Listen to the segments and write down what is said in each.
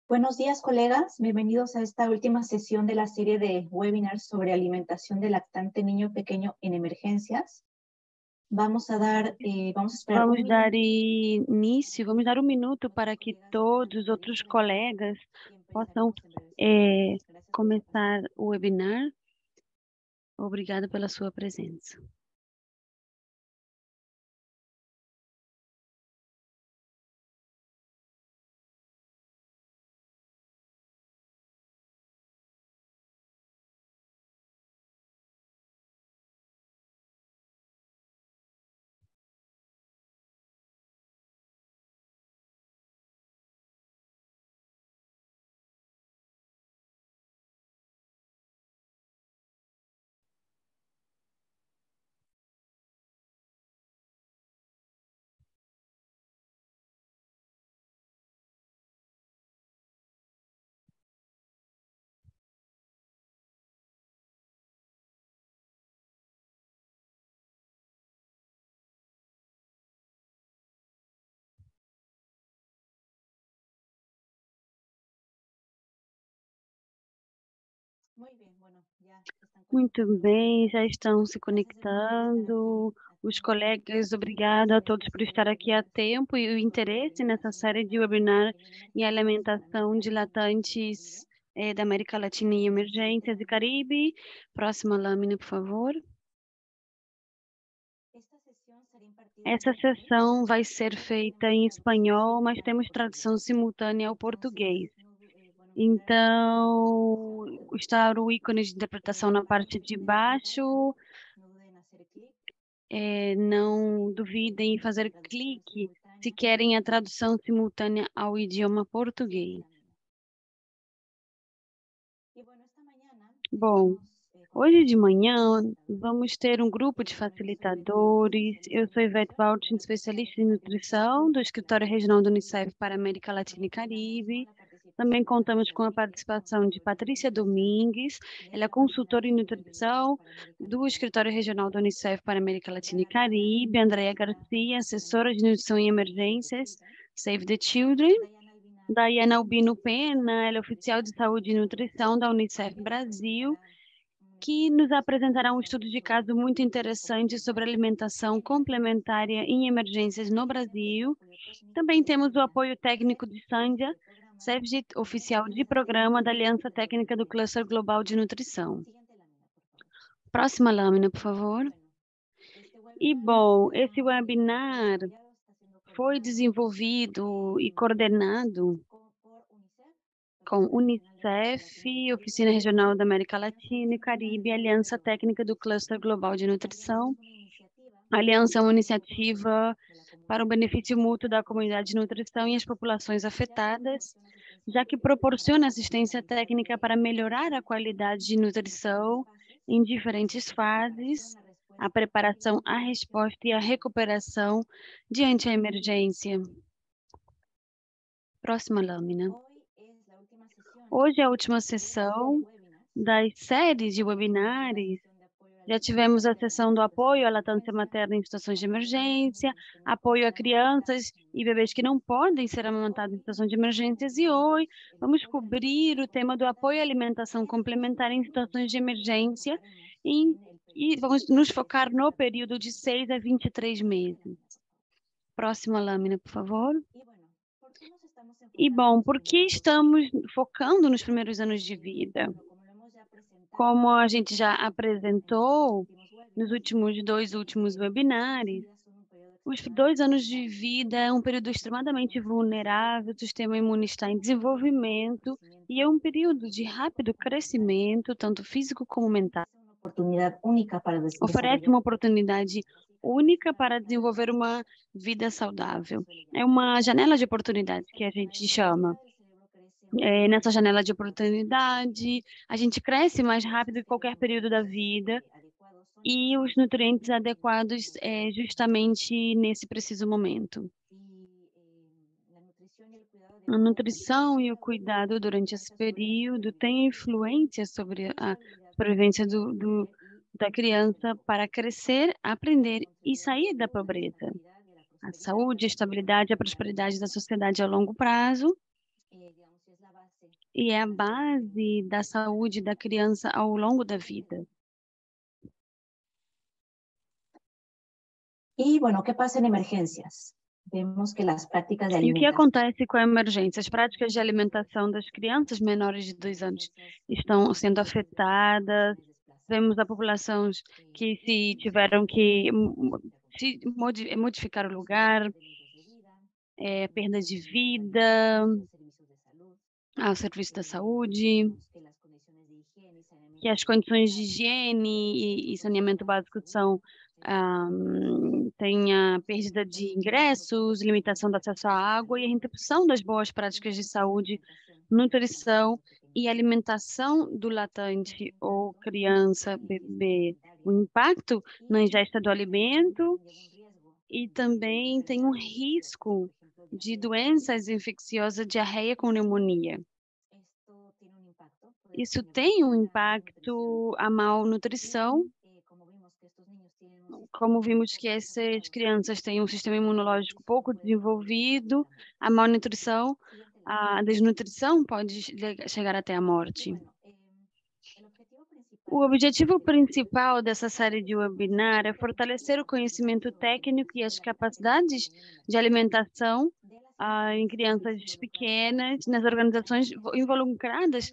Buenos días, colegas. Bienvenidos a esta última sesión de la serie de webinars sobre alimentación del lactante niño pequeño en emergencias. Vamos a esperar Vamos un dar minuto. início, vamos dar um minuto para que todos os outros colegas possam começar o webinar. Obrigada pela sua presença. Muito bem, já estão se conectando. Os colegas, obrigada a todos por estar aqui a tempo e o interesse nessa série de webinar em alimentação de latantes da América Latina e emergências e Caribe. Próxima lâmina, por favor. Essa sessão vai ser feita em espanhol, mas temos tradução simultânea ao português. Então, está o ícone de interpretação na parte de baixo. Não duvidem em fazer clique se querem a tradução simultânea ao idioma português. Bom, hoje de manhã vamos ter um grupo de facilitadores. Eu sou Ivete Valtin, especialista em nutrição do Escritório Regional do Unicef para a América Latina e Caribe. Também contamos com a participação de Patrícia Domingues, ela é consultora em nutrição do Escritório Regional do Unicef para a América Latina e Caribe. Andréa Garcia, assessora de nutrição em emergências, Save the Children. Daiana Albino Pena, ela é oficial de saúde e nutrição da Unicef Brasil, que nos apresentará um estudo de caso muito interessante sobre alimentação complementar em emergências no Brasil. Também temos o apoio técnico de Sandhya Sevjit, oficial de programa da Aliança Técnica do Cluster Global de Nutrição. Próxima lâmina, por favor. E, bom, esse webinar foi desenvolvido e coordenado com Unicef, Oficina Regional da América Latina e Caribe, Aliança Técnica do Cluster Global de Nutrição. A aliança é uma iniciativa para o benefício mútuo da comunidade de nutrição e as populações afetadas, já que proporciona assistência técnica para melhorar a qualidade de nutrição em diferentes fases, a preparação, a resposta e a recuperação diante da emergência. Próxima lâmina. Hoje é a última sessão das séries de webinars. Já tivemos a sessão do apoio à latência materna em situações de emergência, apoio a crianças e bebês que não podem ser amamentados em situações de emergências, e hoje vamos cobrir o tema do apoio à alimentação complementar em situações de emergência e vamos nos focar no período de 6 a 23 meses. Próxima lâmina, por favor. E, bom, por que estamos focando nos primeiros anos de vida? Como a gente já apresentou nos dois últimos webinars, os 2 anos de vida é um período extremamente vulnerável, o sistema imune está em desenvolvimento e é um período de rápido crescimento, tanto físico como mental. Oferece uma oportunidade única para desenvolver uma vida saudável. É uma janela de oportunidade que a gente chama. Nessa janela de oportunidade, a gente cresce mais rápido que qualquer período da vida e os nutrientes adequados justamente nesse preciso momento. A nutrição e o cuidado durante esse período têm influência sobre a sobrevivência da criança para crescer, aprender e sair da pobreza. A saúde, a estabilidade e a prosperidade da sociedade a longo prazo e é a base da saúde da criança ao longo da vida. Y bueno, ¿qué pasa en emergencias? Vemos que las prácticas de E o que alimentación acontece com a emergência? As práticas de alimentação das crianças menores de 2 anos estão sendo afetadas. Vemos a população que se tiveram que se modificar o lugar, perda de vida ao serviço da saúde, que as condições de higiene e saneamento básico são tem a perda de ingressos, limitação do acesso à água e a interrupção das boas práticas de saúde, nutrição e alimentação do latente ou criança, bebê. O impacto na ingesta do alimento e também tem um risco de doenças infecciosas, diarreia com pneumonia. Isso tem um impacto à malnutrição, como vimos que essas crianças têm um sistema imunológico pouco desenvolvido, a malnutrição, a desnutrição pode chegar até a morte. O objetivo principal dessa série de webinar é fortalecer o conhecimento técnico e as capacidades de alimentação em crianças pequenas, nas organizações involucradas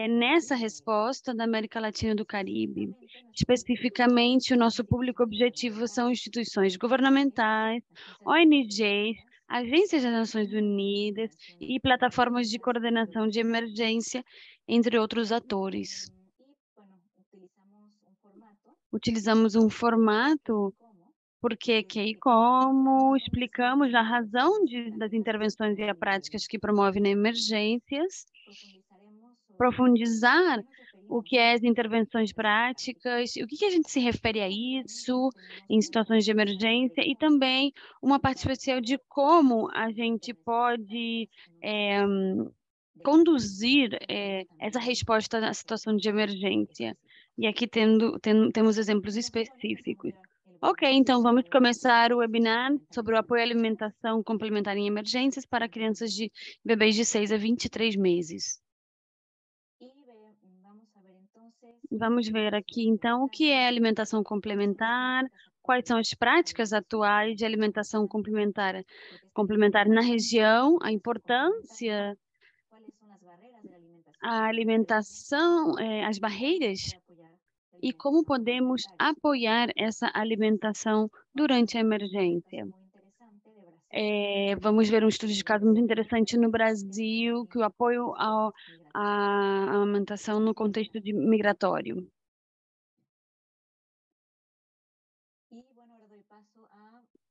nessa resposta da América Latina e do Caribe. Especificamente, o nosso público objetivo são instituições governamentais, ONGs, agências das Nações Unidas e plataformas de coordenação de emergência, entre outros atores. Utilizamos um formato porque que e como explicamos a razão das intervenções e as práticas que promovem emergências, profundizar o que é as intervenções práticas, o que a gente se refere a isso em situações de emergência e também uma parte especial de como a gente pode conduzir essa resposta à situação de emergência. E aqui temos exemplos específicos. Ok, então vamos começar o webinar sobre o apoio à alimentação complementar em emergências para crianças de bebês de 6 a 23 meses. Vamos ver aqui, então, o que é alimentação complementar, quais são as práticas atuais de alimentação complementar na região, a importância, a alimentação, as barreiras e como podemos apoiar essa alimentação durante a emergência. Vamos ver um estudo de caso muito interessante no Brasil, que o apoio à amamentação no contexto migratório.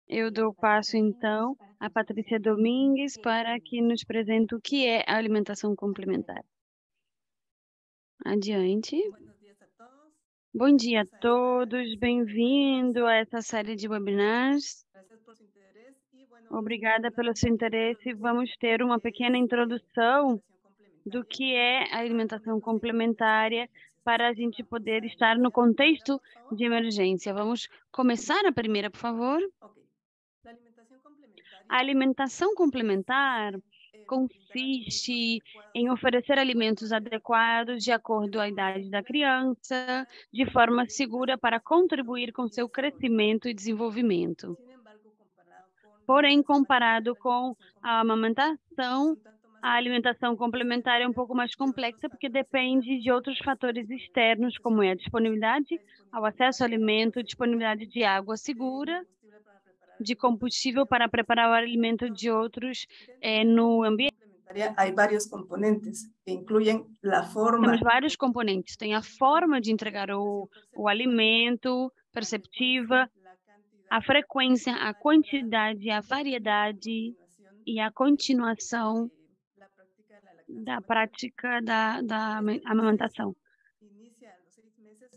Eu dou passo, então, a Patrícia Domingues para que nos apresente o que é a alimentação complementar. Adiante. Bom dia a todos, bem-vindo a essa série de webinars. Obrigada pelo seu interesse. Vamos ter uma pequena introdução do que é a alimentação complementar para a gente poder estar no contexto de emergência. Vamos começar a primeira, por favor. A alimentação complementar consiste em oferecer alimentos adequados de acordo à idade da criança, de forma segura para contribuir com seu crescimento e desenvolvimento. Porém, comparado com a amamentação, a alimentação complementar é um pouco mais complexa porque depende de outros fatores externos, como é a disponibilidade ao acesso ao alimento, disponibilidade de água segura, de combustível para preparar o alimento de outros no ambiente. Hay varios componentes que incluyen la forma. Temos vários componentes. Tem a forma de entregar o alimento, perceptiva, a frequência, a quantidade, a variedade e a continuação da prática da amamentação.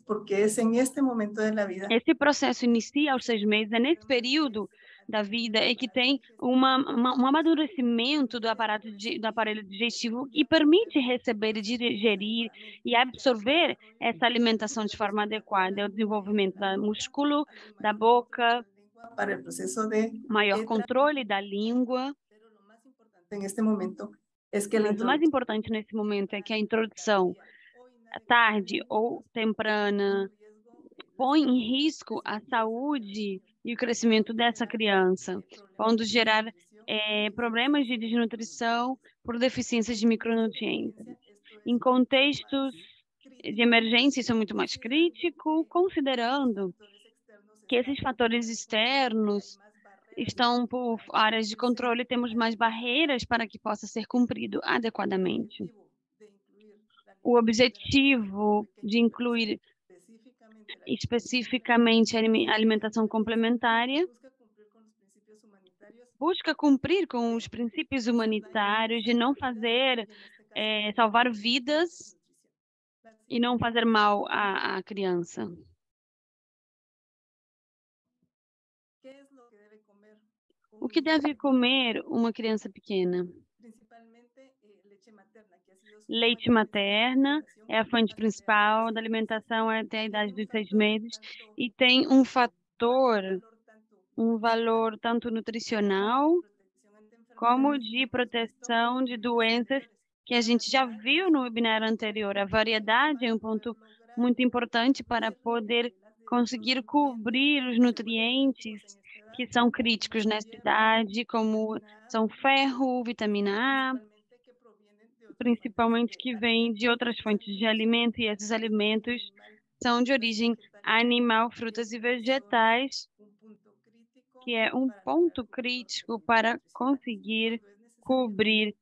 Porque es en este momento de la vida. Esse processo inicia aos 6 meses, é nesse período da vida é que tem um amadurecimento do aparelho digestivo e permite receber, digerir e absorver essa alimentação de forma adequada. É o desenvolvimento do músculo, da boca, para el proceso de maior controle da língua. En este momento es que la Mas o mais introducción importante nesse momento é que a introdução tardía o tarde inadecuada ou temprana pone en riesgo la põe em salud, risco a crecimiento y saúde desarrollo e o y crescimento puede dessa generar criança, problemas pondo de gerar desnutrición o problemas deficiencias de en desnutrição micronutrientes. por deficiências de En contextos de micronutrientes. emergencia, esto Em es mucho contextos más de crítico, emergência, isso é muito mais considerando crítico, que estos considerando factores externos que esses están fatores fuera de control y hay externos más barreras de estão control por para que áreas de este sea controle, temos mais adecuadamente barreiras para que possa ser cumprido el adequadamente. objetivo de incluir la O alimentación de la niña o objetivo de pequeño en la incluir específicamente la alimentación especificamente a complementaria de alimentação emergencia complementar busca cumplir con los principios humanitarios busca cumprir com os de princípios no hacer daño, humanitários de não salubridad fazer, y en este caso salvar prevención de vidas desnutrición. La e não siguiente, fazer por mal favor. à criança. ¿Qué es lo que debe comer O un que niño deve pequeño? comer uma criança pequena? Principalmente leche materna, que ha sido su Leite fuente principal de materna alimentación é a fonte hasta la edad de los principal da 6 meses. alimentação até a idade Tiene un dos seis factor meses tanto e tem um un fator, valor tanto um nutricional valor tanto como de nutricional protección ante como enfermedades que de hemos visto proteção en de vídeos doenças anteriores. que a La gente já variedad viu es no un webinar punto anterior. A crítico variedade é para um poder ponto lograr muito importante para cubrir poder los conseguir nutrientes cobrir os que se vuelven nutrientes críticos en esta edad, que são como críticos el nessa hierro, idade, como vitamina A, são ferro, vitamina A, principalmente que provienen de otras fuentes principalmente de que vêm de alimento. outras Estos fontes de alimentos son alimento, e esses de origen alimentos animal, são de frutas y origem vegetales, animal, frutas e que son vegetais, un punto crítico que é um para lograr ponto cubrir los crítico requerimientos para nutricionales. conseguir Cuando es necesario también cobrir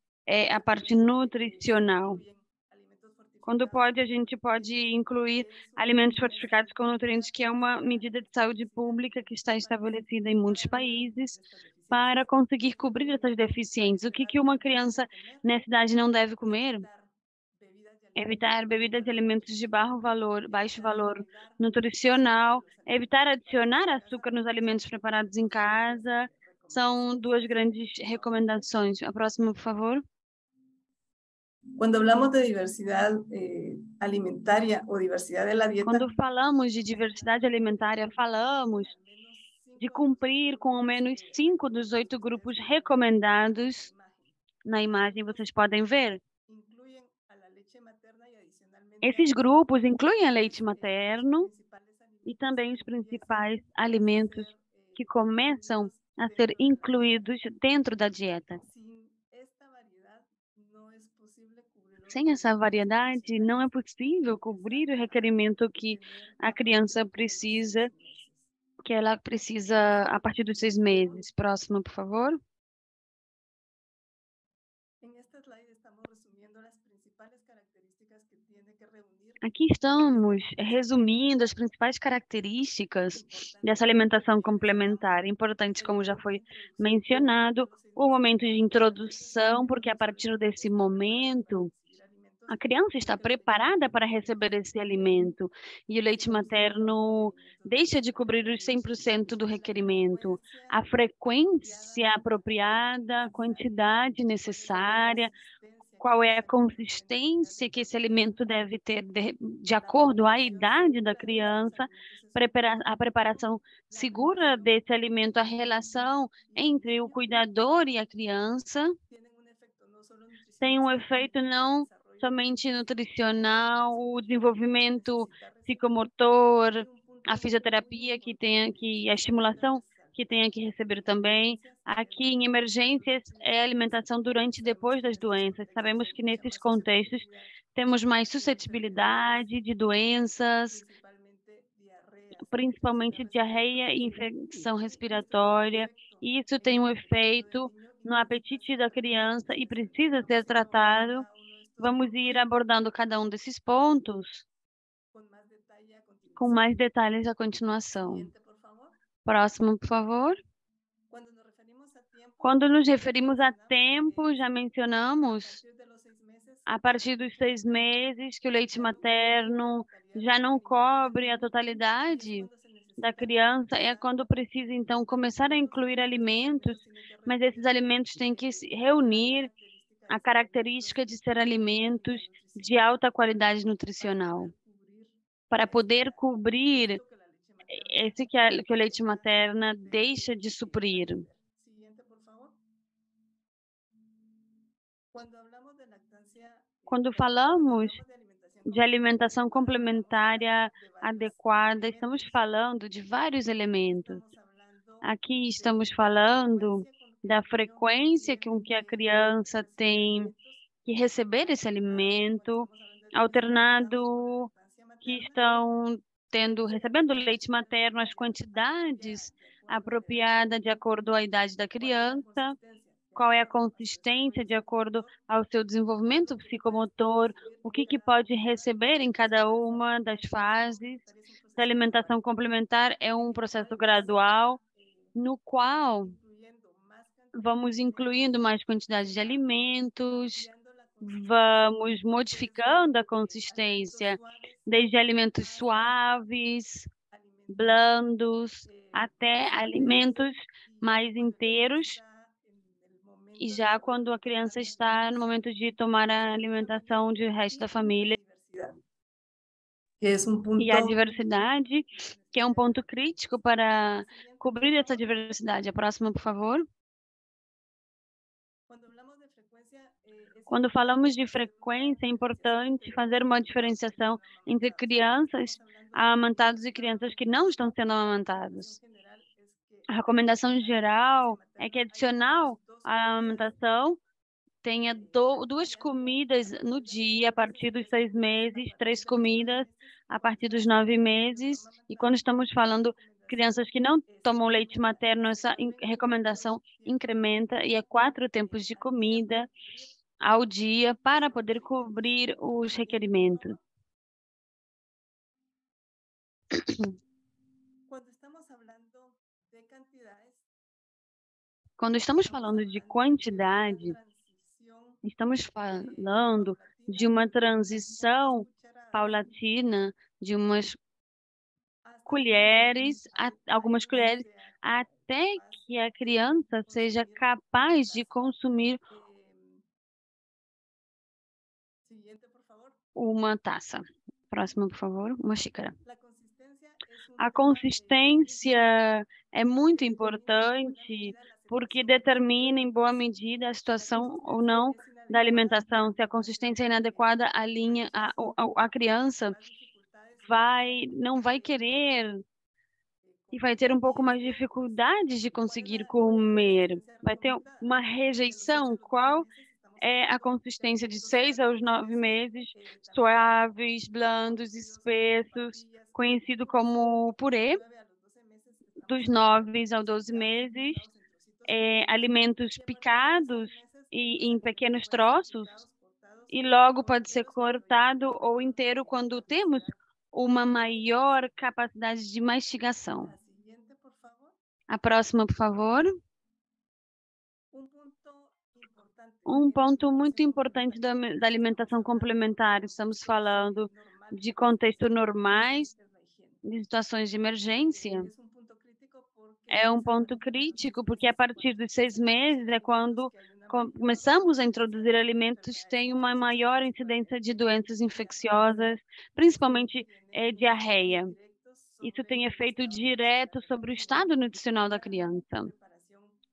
a parte también se nutricional. incluyen alimentos Quando fortificados pode, a con gente pode nutrientes incluir en su alimentos mensaje fortificados com nutrientes, que é uma para medida de saúde necesidades pública que está del país estabelecida em muitos para lograr cubrir países estas deficiencias. para conseguir ¿Qué es lo que cobrir un essas niño a deficiências. esta O edad que uma no debe criança comer? nessa idade não deve comer? Evitar bebidas y alimentos de Evitar bajo bebidas e valor alimentos de nutricional, baixo evitar valor agregar azúcar a nutricional, los alimentos evitar preparados adicionar en casa açúcar nos alimentos preparados em son las casa. São recomendaciones. duas La grandes siguiente, por favor. recomendações. A próxima, por favor. Cuando hablamos de diversidad alimentaria o diversidad de la dieta, Quando falamos de diversidade alimentar, falamos al menos de 5 de los 8 cumprir com ao grupos menos 5 dos 8 recomendados grupos en la recomendados. imagen. Na Estos imagem grupos vocês podem ver. incluyen a la leche materna y adicionalmente a Esses esta, grupos incluem a leite los materno principales e alimentos também que os empiezan principais a alimentos ser que começam incluidos a ser dentro de la dieta. incluídos dentro da dieta. Sin esta variedad no es posible cubrir los Sem essa requerimientos variedade, não nutricionales é possível que esa cobrir o niña requerimento debe que tener a a partir criança de los precisa, 6 meses. que ela precisa a partir dos 6 meses. Próximo, por favor. En esta slide estamos resumiendo las principales características que tiene que reunir Aqui estamos resumindo as principais características dessa alimentação complementar. Importante, como já foi mencionado, o momento de introdução, porque a partir desse momento a criança está preparada para receber esse alimento e o leite materno deixa de cobrir os 100% do requerimento. A frequência apropriada, a quantidade necessária, qual é a consistência que esse alimento deve ter de acordo à idade da criança, a preparação segura desse alimento, a relação entre o cuidador e a criança tem um efeito não somente nutricional, o desenvolvimento psicomotor, a fisioterapia a estimulação que tenha que receber também. Aqui em emergências é alimentação durante e depois das doenças. Sabemos que nesses contextos temos mais suscetibilidade de doenças, principalmente diarreia e infecção respiratória. E isso tem um efeito no apetite da criança e precisa ser tratado. Vamos ir abordando cada um desses pontos com mais detalhes à continuação. Próximo, por favor. Quando nos referimos a tempo, já mencionamos a partir dos 6 meses que o leite materno já não cobre a totalidade da criança, é quando precisa, então, começar a incluir alimentos, mas esses alimentos têm que se reunir a característica de ser alimentos de alta qualidade nutricional, para poder cobrir esse que o leite materno deixa de suprir. Quando falamos de alimentação complementar adequada, estamos falando de vários elementos. Aqui estamos falando da frequência com que a criança tem que receber esse alimento, alternado que estão recebendo leite materno, as quantidades apropriadas de acordo à idade da criança, qual é a consistência de acordo ao seu desenvolvimento psicomotor, o que pode receber em cada uma das fases. A alimentação complementar é um processo gradual no qual vamos incluindo mais quantidade de alimentos, vamos modificando a consistência, desde alimentos suaves, blandos, até alimentos mais inteiros. E já quando a criança está no momento de tomar a alimentação do resto da família. E a diversidade, que é um ponto crítico para cobrir essa diversidade. A próxima, por favor. Quando falamos de frequência, é importante fazer uma diferenciação entre crianças amamantadas e crianças que não estão sendo amamantadas. A recomendação geral é que adicional à amamentação tenha duas comidas no dia a partir dos 6 meses, 3 comidas a partir dos 9 meses. E quando estamos falando crianças que não tomam leite materno, essa recomendação incrementa e é 4 tempos de comida ao dia para poder cobrir os requerimentos. Quando estamos falando de quantidade, estamos falando de uma transição paulatina de algumas colheres, até que a criança seja capaz de consumir uma taça. Próxima, por favor, uma xícara. A consistência é muito importante porque determina em boa medida a situação ou não da alimentação. Se a consistência é inadequada, a criança não vai querer e vai ter um pouco mais de dificuldade de conseguir comer. Vai ter uma rejeição. Qual é a consistência de 6 aos 9 meses? Suaves, blandos, espessos, conhecido como purê. Dos 9 aos 12 meses, alimentos picados e em pequenos troços, e logo pode ser cortado ou inteiro quando temos uma maior capacidade de mastigação. A próxima, por favor. Um ponto muito importante da alimentação complementar, estamos falando de contextos normais, de situações de emergência. É um ponto crítico, porque a partir dos 6 meses é quando começamos a introduzir alimentos, tem uma maior incidência de doenças infecciosas, principalmente diarreia. Isso tem efeito direto sobre o estado nutricional da criança.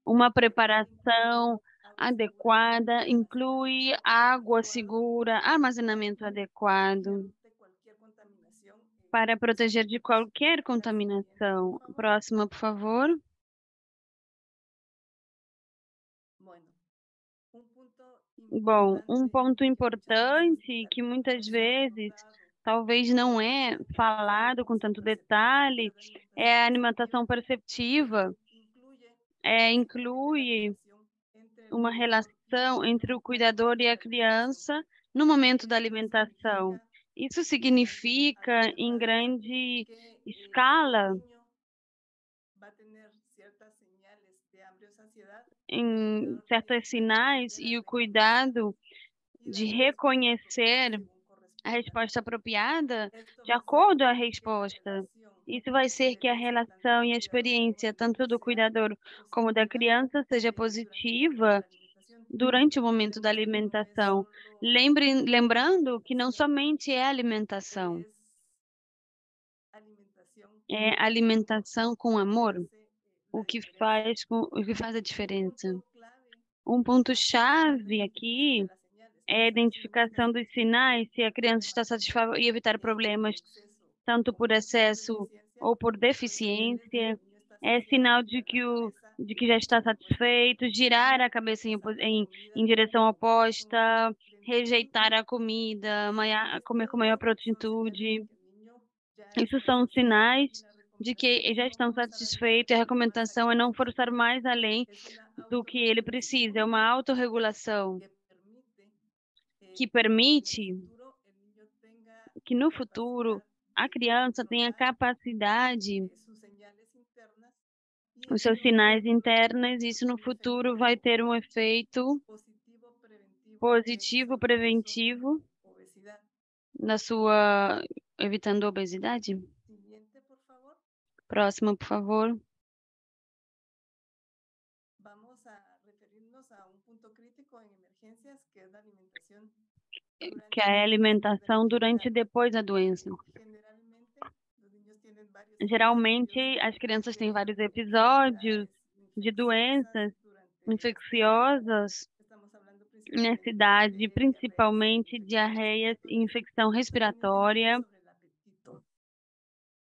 Uma preparação adequada inclui água segura, armazenamento adequado para proteger de qualquer contaminação. Próxima, por favor. Bom, um ponto importante que muitas vezes talvez não é falado com tanto detalhe é a alimentação perceptiva. Inclui uma relação entre o cuidador e a criança no momento da alimentação. Isso significa, em grande escala, em certos sinais e o cuidado de reconhecer a resposta apropriada de acordo à resposta. Isso vai ser que a relação e a experiência, tanto do cuidador como da criança, seja positiva durante o momento da alimentação. Lembrando que não somente é alimentação, é alimentação com amor, o que faz a diferença. Um ponto-chave aqui é a identificação dos sinais, se a criança está satisfeita e evitar problemas, tanto por excesso ou por deficiência. É sinal de que já está satisfeito, girar a cabeça em direção oposta, rejeitar a comida, comer com maior prontitude. Isso são sinais de que já estão satisfeitos e a recomendação é não forçar mais além do que ele precisa. É uma autorregulação que permite que no futuro a criança tenha capacidade, os seus sinais internos, isso no futuro vai ter um efeito positivo preventivo na sua, evitando a obesidade. Próximo, por favor. Que é a alimentação durante e depois da doença. Geralmente, as crianças têm vários episódios de doenças infecciosas nessa idade, principalmente diarreias e infecção respiratória.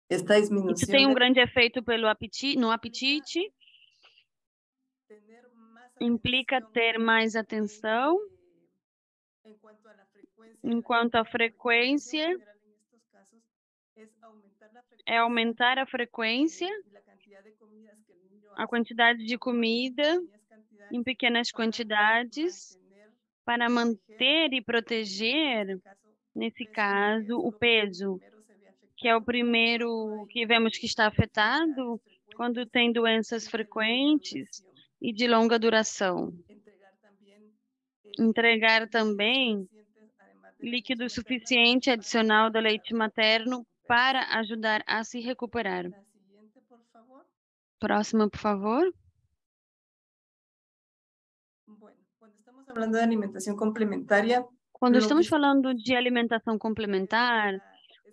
Isso tem um grande efeito no apetite, implica ter mais atenção enquanto a frequência é aumentar a frequência, a quantidade de comida em pequenas quantidades para manter e proteger, nesse caso, o peso, que é o primeiro que vemos que está afetado quando tem doenças frequentes e de longa duração. Entregar também líquido suficiente adicional do leite materno para ajudar a se recuperar. Próxima, por favor. Quando estamos falando de alimentação complementar,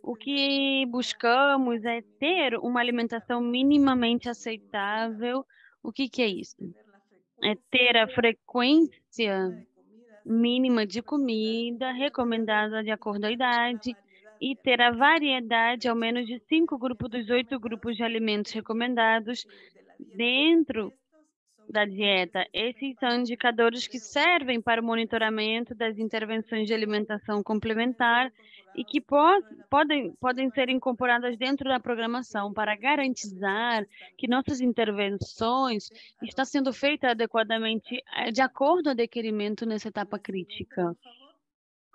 o que buscamos é ter uma alimentação minimamente aceitável. O que é isso? É ter a frequência mínima de comida recomendada de acordo à idade e ter a variedade ao menos de 5 grupos dos 8 grupos de alimentos recomendados dentro da dieta. Esses são indicadores que servem para o monitoramento das intervenções de alimentação complementar e que podem ser incorporadas dentro da programação para garantizar que nossas intervenções estão sendo feitas adequadamente de acordo ao requerimento nessa etapa crítica.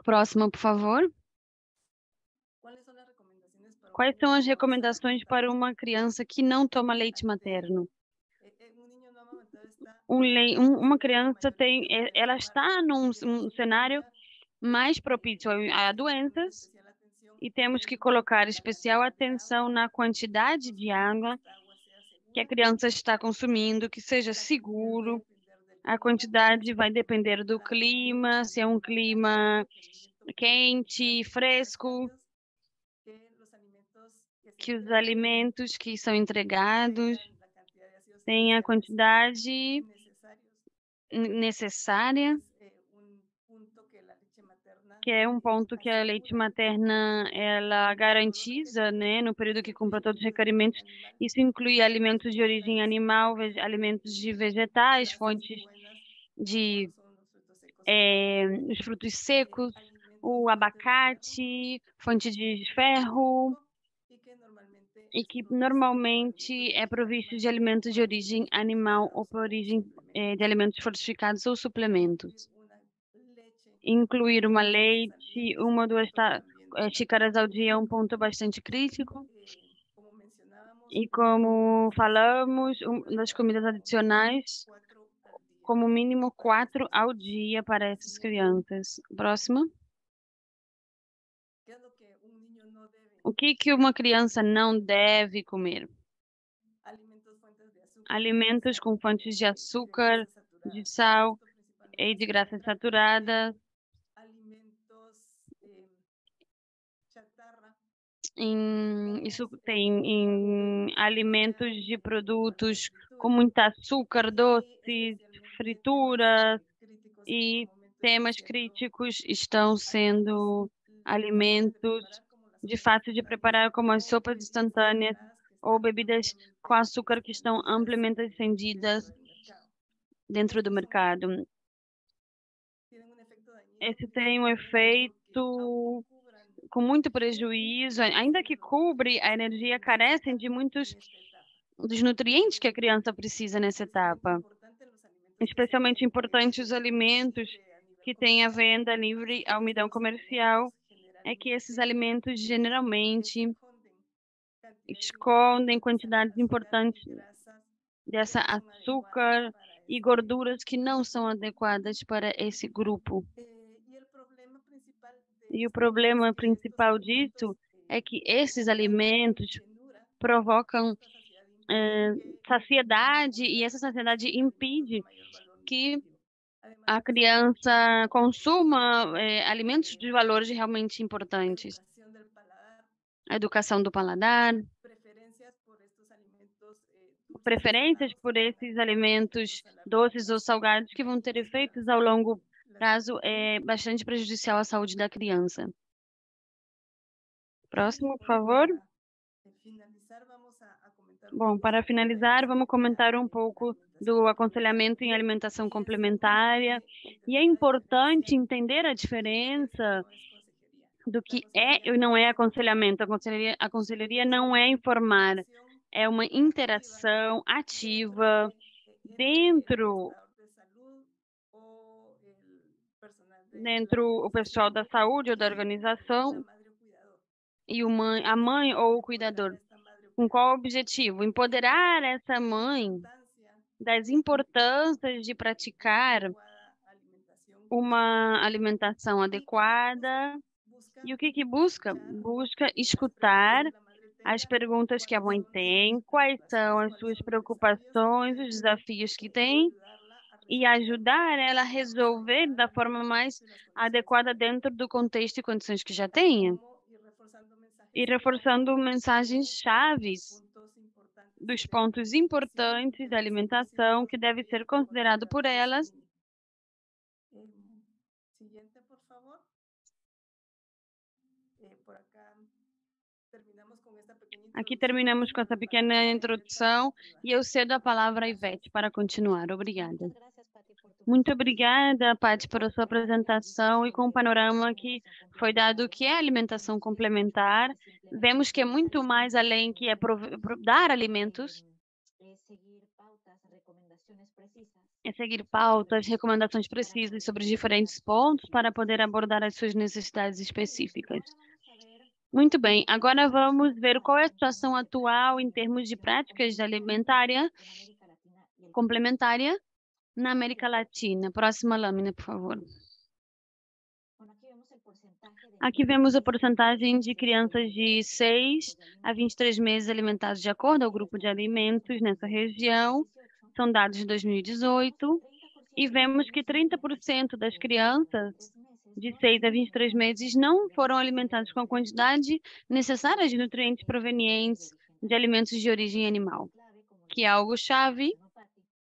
Próxima, por favor. Quais são as recomendações para uma criança que não toma leite materno? Uma criança ela está num cenário mais propício a doenças e temos que colocar especial atenção na quantidade de água que a criança está consumindo, que seja seguro. A quantidade vai depender do clima, se é um clima quente, fresco, que os alimentos que são entregados tenham a quantidade necessária, que é um ponto que a leite materna ela garantiza, né, no período que cumpra todos os requerimentos. Isso inclui alimentos de origem animal, alimentos de vegetais, fontes de os frutos secos, o abacate, fonte de ferro, e que normalmente é provisto de alimentos de origem animal ou por origem de alimentos fortificados ou suplementos. Incluir uma leite, 1 ou 2 xícaras ao dia é um ponto bastante crítico. E como falamos, das comidas adicionais, como mínimo 4 ao dia para essas crianças. Próximo. O que uma criança não deve comer? Alimentos com fontes de açúcar, de sal e de graxas saturadas. Isso tem em alimentos de produtos com muito açúcar, doces, frituras, e temas críticos estão sendo alimentos de fácil de preparar, como as sopas instantâneas ou bebidas com açúcar que estão amplamente estendidas dentro do mercado. Esse tem um efeito com muito prejuízo, ainda que cobre a energia, carecem de muitos dos nutrientes que a criança precisa nessa etapa. Especialmente importantes os alimentos que têm a venda livre à unidade comercial, é que esses alimentos geralmente escondem quantidades importantes dessa açúcar e gorduras que não são adequadas para esse grupo. E o problema principal disso é que esses alimentos provocam saciedade, e essa saciedade impede que a criança consuma alimentos de valores realmente importantes. A educação do paladar, preferências por esses alimentos doces ou salgados que vão ter efeitos ao longo prazo bastante prejudicial à saúde da criança. Próximo, por favor. Bom, para finalizar, vamos comentar um pouco do aconselhamento em alimentação complementar. E é importante entender a diferença do que é e não é aconselhamento. A conselharia não é informar, é uma interação ativa dentro o pessoal da saúde ou da organização e a mãe ou o cuidador. Com qual objetivo? Empoderar essa mãe das importâncias de praticar uma alimentação adequada. E o que busca? Busca escutar as perguntas que a mãe tem, quais são as suas preocupações, os desafios que tem, e ajudar ela a resolver da forma mais adequada dentro do contexto e condições que já tenha. E reforçando mensagens chaves dos pontos importantes da alimentação que deve ser considerado por elas. Aqui terminamos com essa pequena introdução e eu cedo a palavra a Ivete para continuar. Obrigada. Muito obrigada, Paty, por a sua apresentação e com o panorama que foi dado que é alimentação complementar. Vemos que é muito mais além que dar alimentos. É seguir pautas, recomendações precisas sobre diferentes pontos para poder abordar as suas necessidades específicas. Muito bem, agora vamos ver qual é a situação atual em termos de práticas alimentares complementárias na América Latina. Próxima lâmina, por favor. Aqui vemos a porcentagem de crianças de 6 a 23 meses alimentadas de acordo ao grupo de alimentos nessa região. São dados de 2018. E vemos que 30% das crianças de 6 a 23 meses não foram alimentadas com a quantidade necessária de nutrientes provenientes de alimentos de origem animal, que é algo chave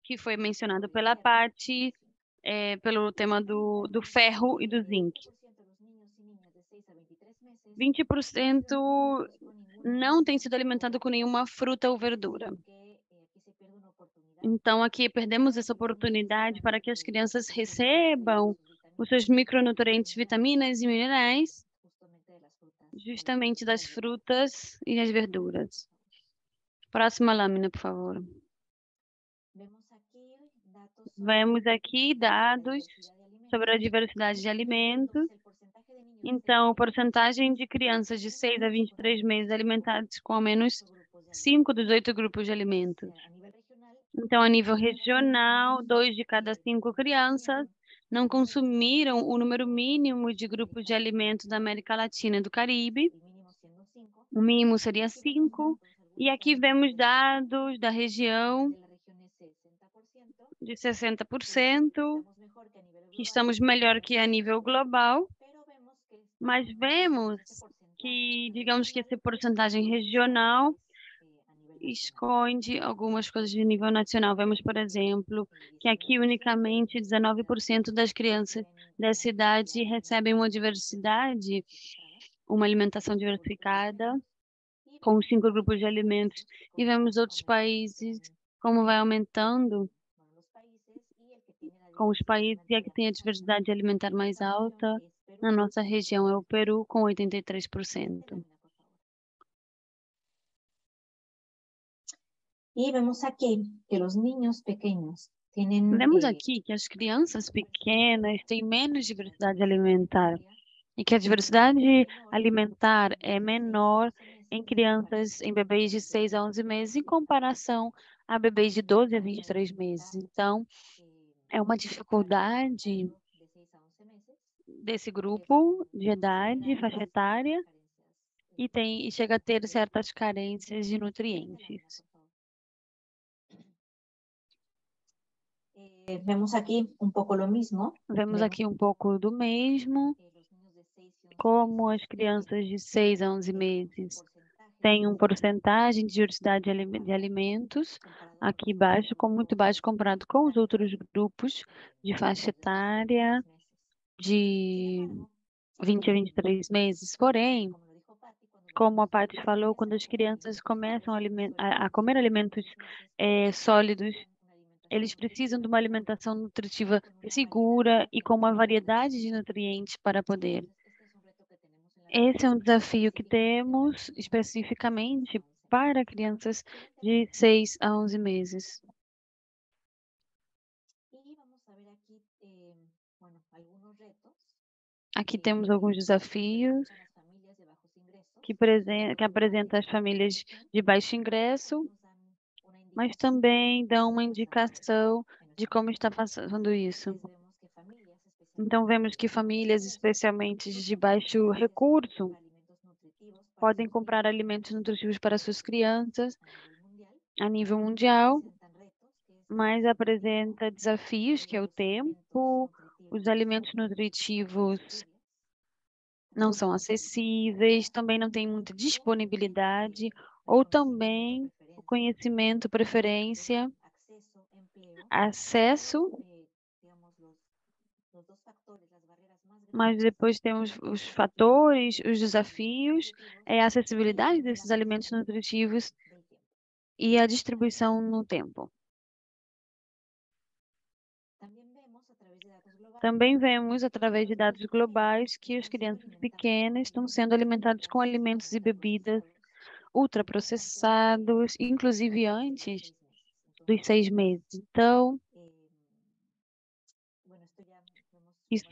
que foi mencionado pela Paty, pelo tema do ferro e do zinc. 20% não tem sido alimentado com nenhuma fruta ou verdura. Então, aqui perdemos essa oportunidade para que as crianças recebam os seus micronutrientes, vitaminas e minerais, justamente das frutas e das verduras. Próxima lâmina, por favor. Vemos aqui dados sobre a diversidade de alimentos. Então, a porcentagem de crianças de 6 a 23 meses alimentadas com ao menos 5 dos 8 grupos de alimentos. Então, a nível regional, 2 de cada 5 crianças não consumiram o número mínimo de grupos de alimentos da América Latina e do Caribe. O mínimo seria 5. E aqui vemos dados da região de 60%, que estamos melhor que a nível global, mas vemos que, digamos que essa porcentagem regional esconde algumas coisas de nível nacional. Vemos, por exemplo, que aqui unicamente 19% das crianças dessa idade recebem uma alimentação diversificada, com os 5 grupos de alimentos. E vemos outros países como vai aumentando com os países e a que tem a diversidade alimentar mais alta. Na nossa região é o Peru, com 83%. Y vemos aquí que los niños pequeños tienen... Vemos aqui que as crianças pequenas têm menos diversidade alimentar e que a diversidade alimentar é menor em crianças, em bebês de 6 a 11 meses, em comparação a bebês de 12 a 23 meses. Então, é uma dificuldade desse grupo de idade, faixa etária, e chega a ter certas carências de nutrientes. Vemos aqui um pouco lo mismo. Vemos aqui um pouco do mesmo, como as crianças de 6 a 11 meses têm uma porcentagem de diversidade de alimentos aqui baixo, muito baixo comparado com os outros grupos de faixa etária de 20 a 23 meses. Porém, como a Paty falou, quando as crianças começam a comer alimentos sólidos, eles precisam de uma alimentação nutritiva segura e com uma variedade de nutrientes para poder. Esse é um desafio que temos especificamente para crianças de 6 a 11 meses. Aqui temos alguns desafios que apresentam as famílias de baixo ingresso, mas também dão uma indicação de como está fazendo isso. Então, vemos que famílias, especialmente de baixo recurso, podem comprar alimentos nutritivos para suas crianças a nível mundial, mas apresenta desafios, que é o tempo, os alimentos nutritivos não são acessíveis, também não tem muita disponibilidade, ou também o conhecimento, preferência, acesso, mas depois temos os fatores, os desafios, a acessibilidade desses alimentos nutritivos e a distribuição no tempo. Também vemos, através de dados globais, que as crianças pequenas estão sendo alimentadas com alimentos e bebidas ultraprocessados, inclusive antes dos 6 meses. Então, isso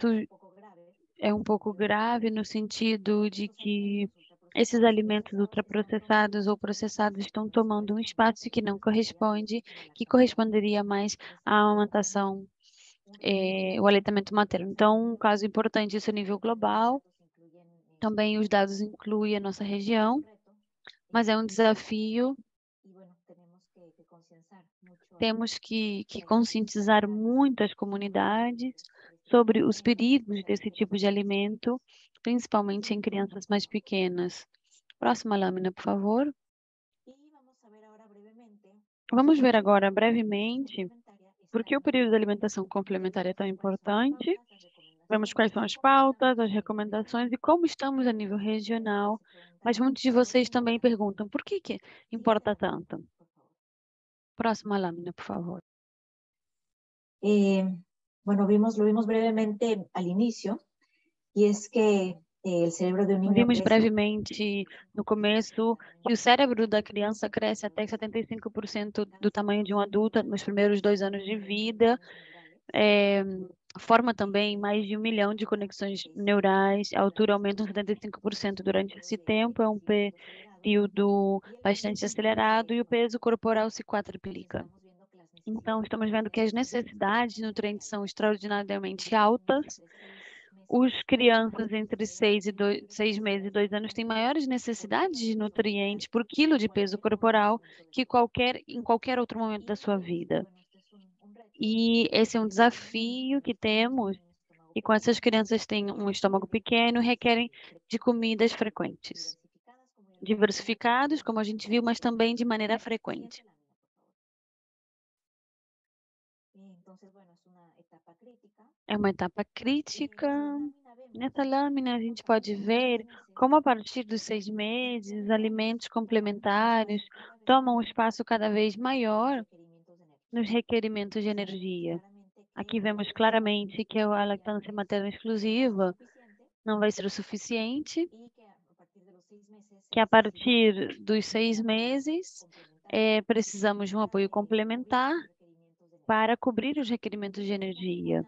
é um pouco grave no sentido de que esses alimentos ultraprocessados ou processados estão tomando um espaço que não corresponde, que corresponderia mais à amamentação, o aleitamento materno. Então, um caso importante isso a nível global. Também os dados incluem a nossa região, mas é um desafio. Temos que conscientizar muitas comunidades sobre os perigos desse tipo de alimento, principalmente em crianças mais pequenas. Próxima lâmina, por favor. Vamos ver agora brevemente por que o período de alimentação complementar é tão importante. Vemos quais são as pautas, as recomendações e como estamos a nível regional. Mas muitos de vocês também perguntam por que importa tanto. Próxima lâmina, por favor. Bueno, lo vimos brevemente al inicio, y es que el cerebro de un niño Vimos brevemente no começo que o cérebro da criança cresce até 75% do tamanho de um adulto nos primeiros 2 anos de vida. Forma também mais de 1 milhão de conexões neurais. A altura aumenta 75% durante esse tempo. É um período bastante acelerado e o peso corporal se quadriplica. Então, estamos vendo que as necessidades de nutrientes são extraordinariamente altas. Os crianças entre 6 meses e 2 anos têm maiores necessidades de nutrientes por quilo de peso corporal que em qualquer outro momento da sua vida. E esse é um desafio que temos, e com essas crianças têm um estômago pequeno, requerem de comidas frequentes. diversificados, como a gente viu, mas também de maneira frequente. É uma etapa crítica. Nessa lâmina, a gente pode ver como, a partir dos 6 meses, os alimentos complementares tomam um espaço cada vez maior nos requerimentos de energia. Aqui vemos claramente que a lactância materna exclusiva não vai ser o suficiente, que a partir dos 6 meses precisamos de um apoio complementar para cobrir os requerimentos de energia.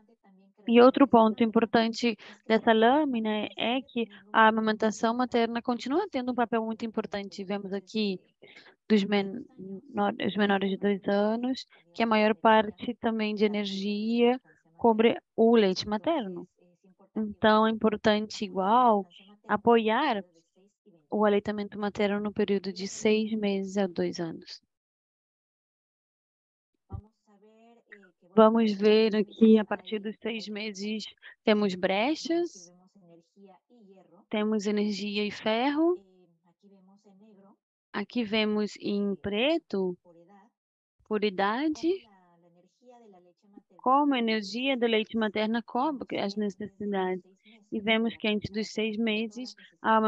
E outro ponto importante dessa lâmina é que a amamentação materna continua tendo um papel muito importante. Vemos aqui os menores de 2 anos, que a maior parte também de energia cobre o leite materno. Então, é importante, igual, apoiar o aleitamento materno no período de 6 meses a 2 anos. Vamos ver aqui, a partir dos 6 meses, temos brechas, temos energia e ferro. Aqui vemos em preto, por idade, como a energia do leite materno cobre as necessidades. E vemos que antes dos 6 meses, a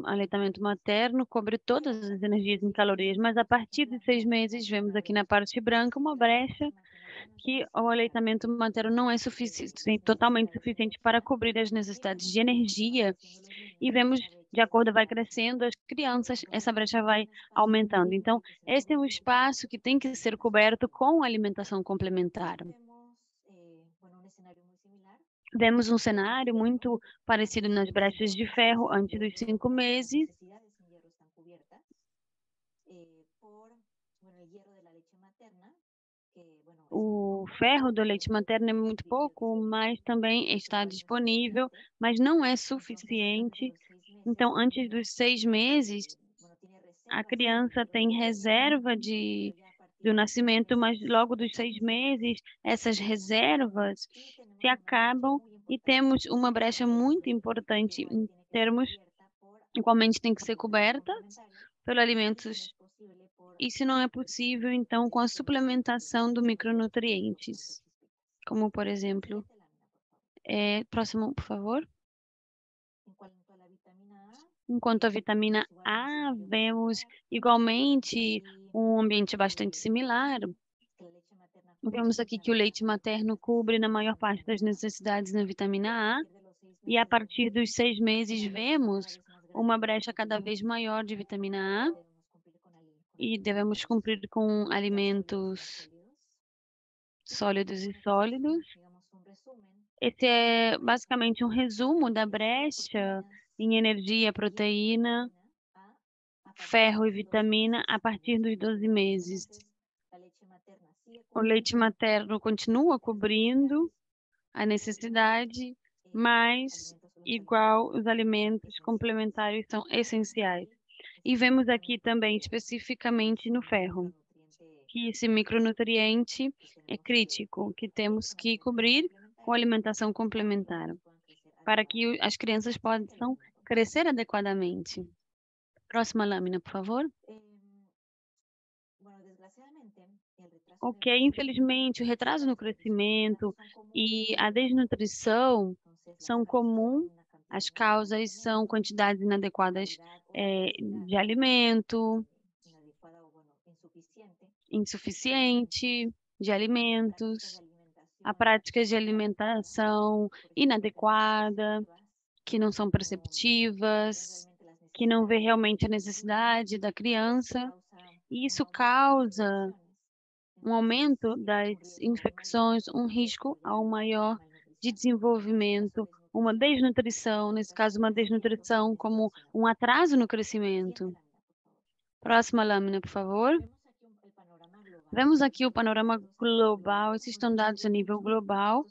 aleitamento materno cobre todas as energias em calorias, mas a partir de 6 meses, vemos aqui na parte branca uma brecha que o aleitamento materno não é totalmente suficiente para cobrir as necessidades de energia. E vemos, de acordo, vai crescendo as crianças, essa brecha vai aumentando. Então, esse é um espaço que tem que ser coberto com alimentação complementar. Vemos um cenário muito parecido nas brechas de ferro antes dos 5 meses. O ferro do leite materno é muito pouco, mas também está disponível, mas não é suficiente. Então, antes dos 6 meses, a criança tem reserva do nascimento, mas logo dos 6 meses, essas reservas se acabam e temos uma brecha muito importante em termos, igualmente tem que ser coberta pelos alimentos. E se não é possível, então, com a suplementação de micronutrientes, como, por exemplo, próximo, por favor. Enquanto a vitamina A, vemos igualmente um ambiente bastante similar. Vemos aqui que o leite materno cobre na maior parte das necessidades na vitamina A, e a partir dos 6 meses vemos uma brecha cada vez maior de vitamina A, e devemos cumprir com alimentos sólidos e sólidos. Esse é basicamente um resumo da brecha em energia, proteína, ferro e vitamina a partir dos 12 meses. O leite materno continua cobrindo a necessidade, mas, igual, os alimentos complementares são essenciais. E vemos aqui também, especificamente no ferro, que esse micronutriente é crítico, que temos que cobrir com alimentação complementar, para que as crianças possam crescer adequadamente. Próxima lâmina, por favor. Ok, infelizmente, o retraso no crescimento e a desnutrição são comuns. As causas são quantidades inadequadas de alimento, insuficiente de alimentos, a práticas de alimentação inadequada, que não são perceptivas, que não vê realmente a necessidade da criança. E isso causa um aumento das infecções, um risco ao maior de desenvolvimento, uma desnutrição, nesse caso, uma desnutrição como um atraso no crescimento. Próxima lâmina, por favor. Vemos aqui o panorama global, esses estão dados a nível global.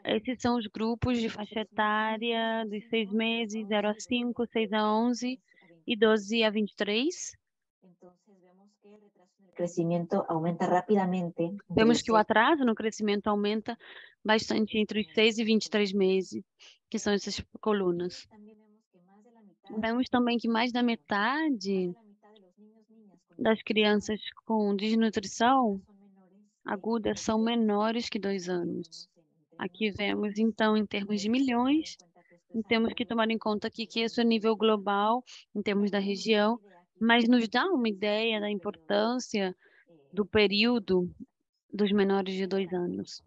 Esses são os grupos de faixa etária dos 6 meses, 0 a 5, 6 a 11 e 12 a 23. Vemos que o atraso no crescimento aumenta bastante entre os 6 e 23 meses, que são essas colunas. Vemos também que mais da metade das crianças com desnutrição aguda são menores que 2 anos. Aqui vemos, então, em termos de milhões, e temos que tomar em conta aqui que isso é nível global, em termos da região, mas nos dá uma ideia da importância do período dos menores de 2 anos.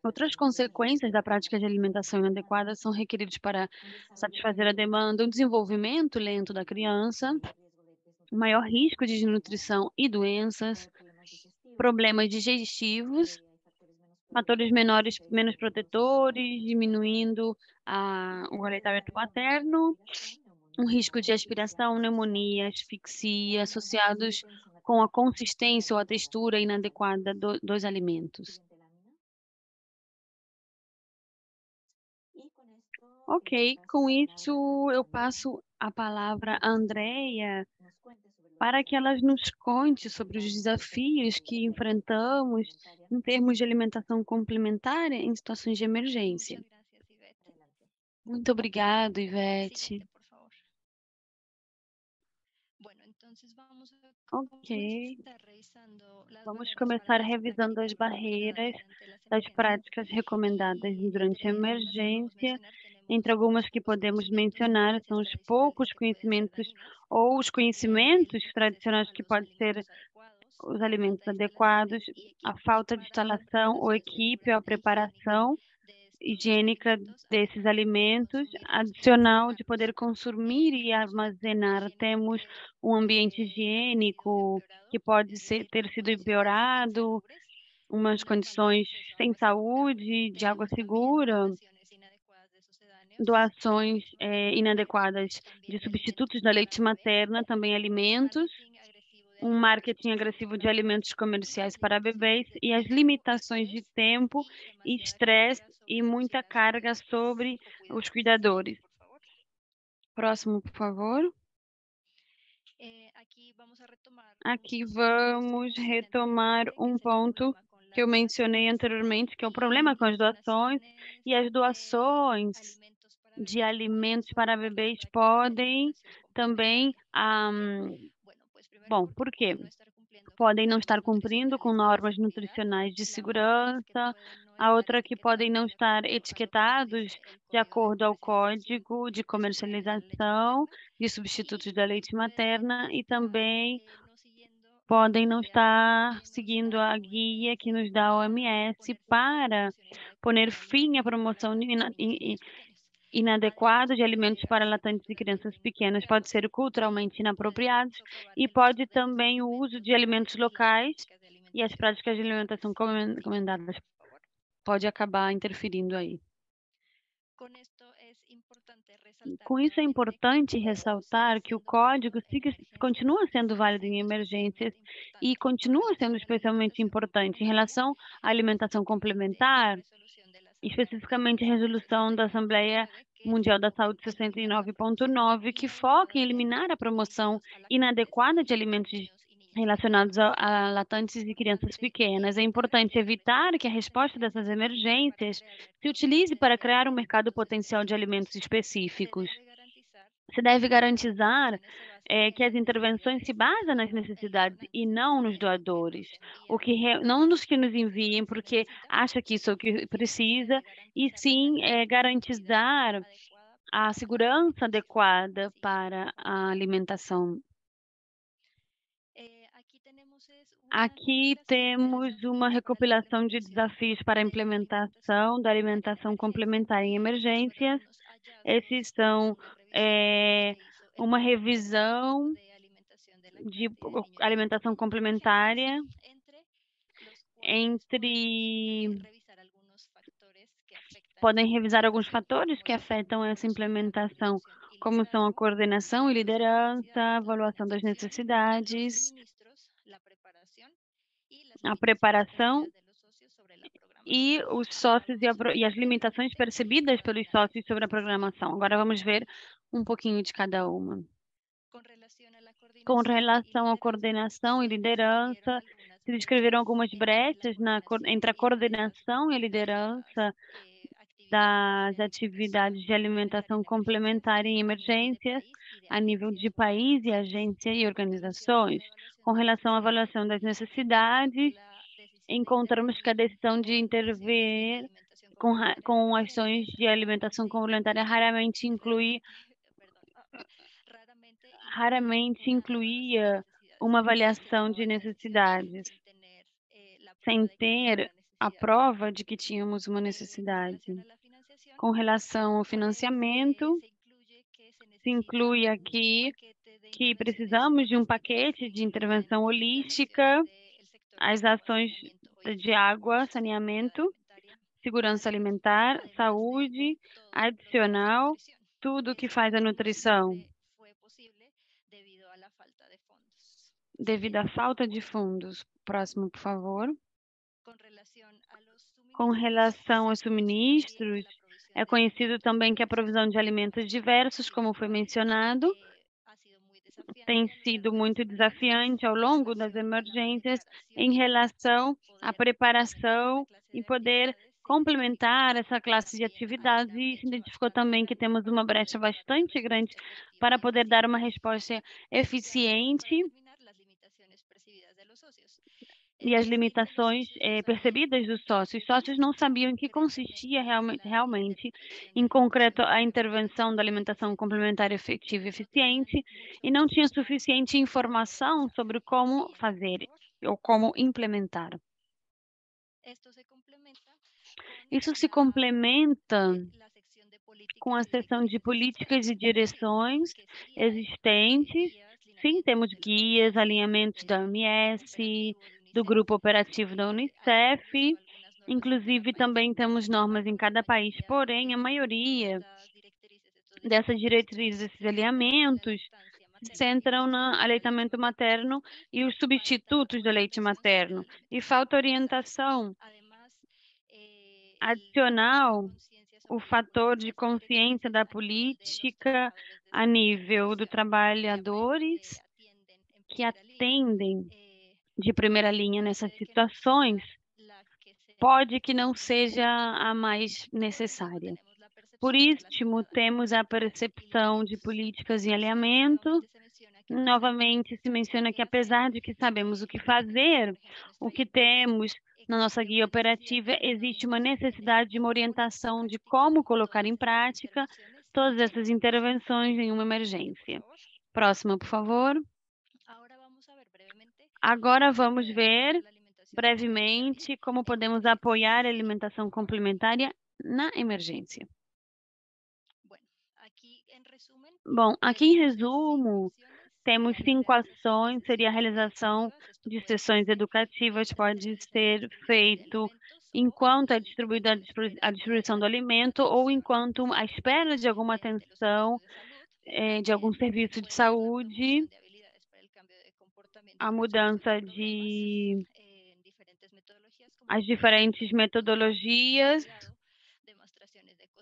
Outras consequências da prática de alimentação inadequada são requeridos para satisfazer a demanda, o desenvolvimento lento da criança, maior risco de desnutrição e doenças, problemas digestivos, fatores menos protetores, diminuindo o aleitamento materno, um risco de aspiração, pneumonia, asfixia, associados com a consistência ou a textura inadequada dos alimentos. Ok, com isso eu passo a palavra à Andrea para que ela nos conte sobre os desafios que enfrentamos em termos de alimentação complementar em situações de emergência. Muito obrigado, Ivete. Ok, vamos começar revisando as barreiras das práticas recomendadas durante a emergência. Entre algumas que podemos mencionar são os poucos conhecimentos ou os conhecimentos tradicionais que podem ser os alimentos adequados, a falta de instalação ou equipe, a preparação higiênica desses alimentos, adicional de poder consumir e armazenar. Temos um ambiente higiênico que pode ter sido empeorado, umas condições sem saúde, de água segura, doações inadequadas de substitutos da leite materna, também alimentos, um marketing agressivo de alimentos comerciais para bebês e as limitações de tempo, estresse e muita carga sobre os cuidadores. Próximo, por favor. Aqui vamos retomar um ponto que eu mencionei anteriormente, que é o problema com as doações, e as doações de alimentos para bebês podem também, bom, por quê? Podem não estar cumprindo com normas nutricionais de segurança, a outra que podem não estar etiquetados de acordo ao código de comercialização de substitutos da leite materna e também podem não estar seguindo a guia que nos dá a OMS para poner fim à promoção inadequado de alimentos para latantes e crianças pequenas, pode ser culturalmente inapropriados e pode também o uso de alimentos locais e as práticas de alimentação recomendadas pode acabar interferindo aí. Com isso, é importante ressaltar que o código continua sendo válido em emergências e continua sendo especialmente importante em relação à alimentação complementar, especificamente a resolução da Assembleia Mundial da Saúde 69.9, que foca em eliminar a promoção inadequada de alimentos relacionados a latantes e crianças pequenas. É importante evitar que a resposta dessas emergências se utilize para criar um mercado potencial de alimentos específicos. Se deve garantizar que as intervenções se basam nas necessidades e não nos doadores, não nos que nos enviem porque acha que isso é o que precisa, e sim garantizar a segurança adequada para a alimentação. Aqui temos uma recopilação de desafios para a implementação da alimentação complementar em emergências. Esses são uma revisão de alimentação complementária podem revisar alguns fatores que afetam essa implementação, como são a coordenação e liderança, a avaliação das necessidades, a preparação e os sócios e as limitações percebidas pelos sócios sobre a programação. Agora vamos ver um pouquinho de cada uma. Com relação à coordenação e liderança, se descreveram algumas brechas entre a coordenação e a liderança das atividades de alimentação complementar em emergências a nível de país e agência e organizações. Com relação à avaliação das necessidades, encontramos que a decisão de intervir com ações de alimentação complementar raramente incluía uma avaliação de necessidades, sem ter a prova de que tínhamos uma necessidade. Com relação ao financiamento, se inclui aqui que precisamos de um paquete de intervenção holística, as ações de água, saneamento, segurança alimentar, saúde, adicional, tudo que faz a nutrição, devido à falta de fundos. Próximo, por favor. Com relação aos suministros, é conhecido também que a provisão de alimentos diversos, como foi mencionado, tem sido muito desafiante ao longo das emergências em relação à preparação e poder complementar essa classe de atividades, e se identificou também que temos uma brecha bastante grande para poder dar uma resposta eficiente e as limitações percebidas dos sócios. Os sócios não sabiam em que consistia realmente, em concreto, a intervenção da alimentação complementar efetiva e eficiente, e não tinha suficiente informação sobre como fazer ou como implementar. Isso se complementa com a seção de políticas e direções existentes. Sim, temos guias, alinhamentos da OMS, do Grupo Operativo da Unicef, inclusive também temos normas em cada país, porém a maioria dessas diretrizes, esses alinhamentos, se centram no aleitamento materno e os substitutos do leite materno, e falta orientação adicional, o fator de consciência da política a nível dos trabalhadores que atendem de primeira linha nessas situações, pode que não seja a mais necessária. Por último, temos a percepção de políticas em alinhamento. Novamente, se menciona que, apesar de que sabemos o que fazer, o que temos na nossa guia operativa, existe uma necessidade de uma orientação de como colocar em prática todas essas intervenções em uma emergência. Próxima, por favor. Agora vamos ver brevemente como podemos apoiar a alimentação complementar na emergência. Bom, aqui em resumo, temos 5 ações, seria a realização de sessões educativas, pode ser feito enquanto é distribuída a distribuição do alimento ou enquanto à espera de alguma atenção, de algum serviço de saúde, a mudança de as diferentes metodologias,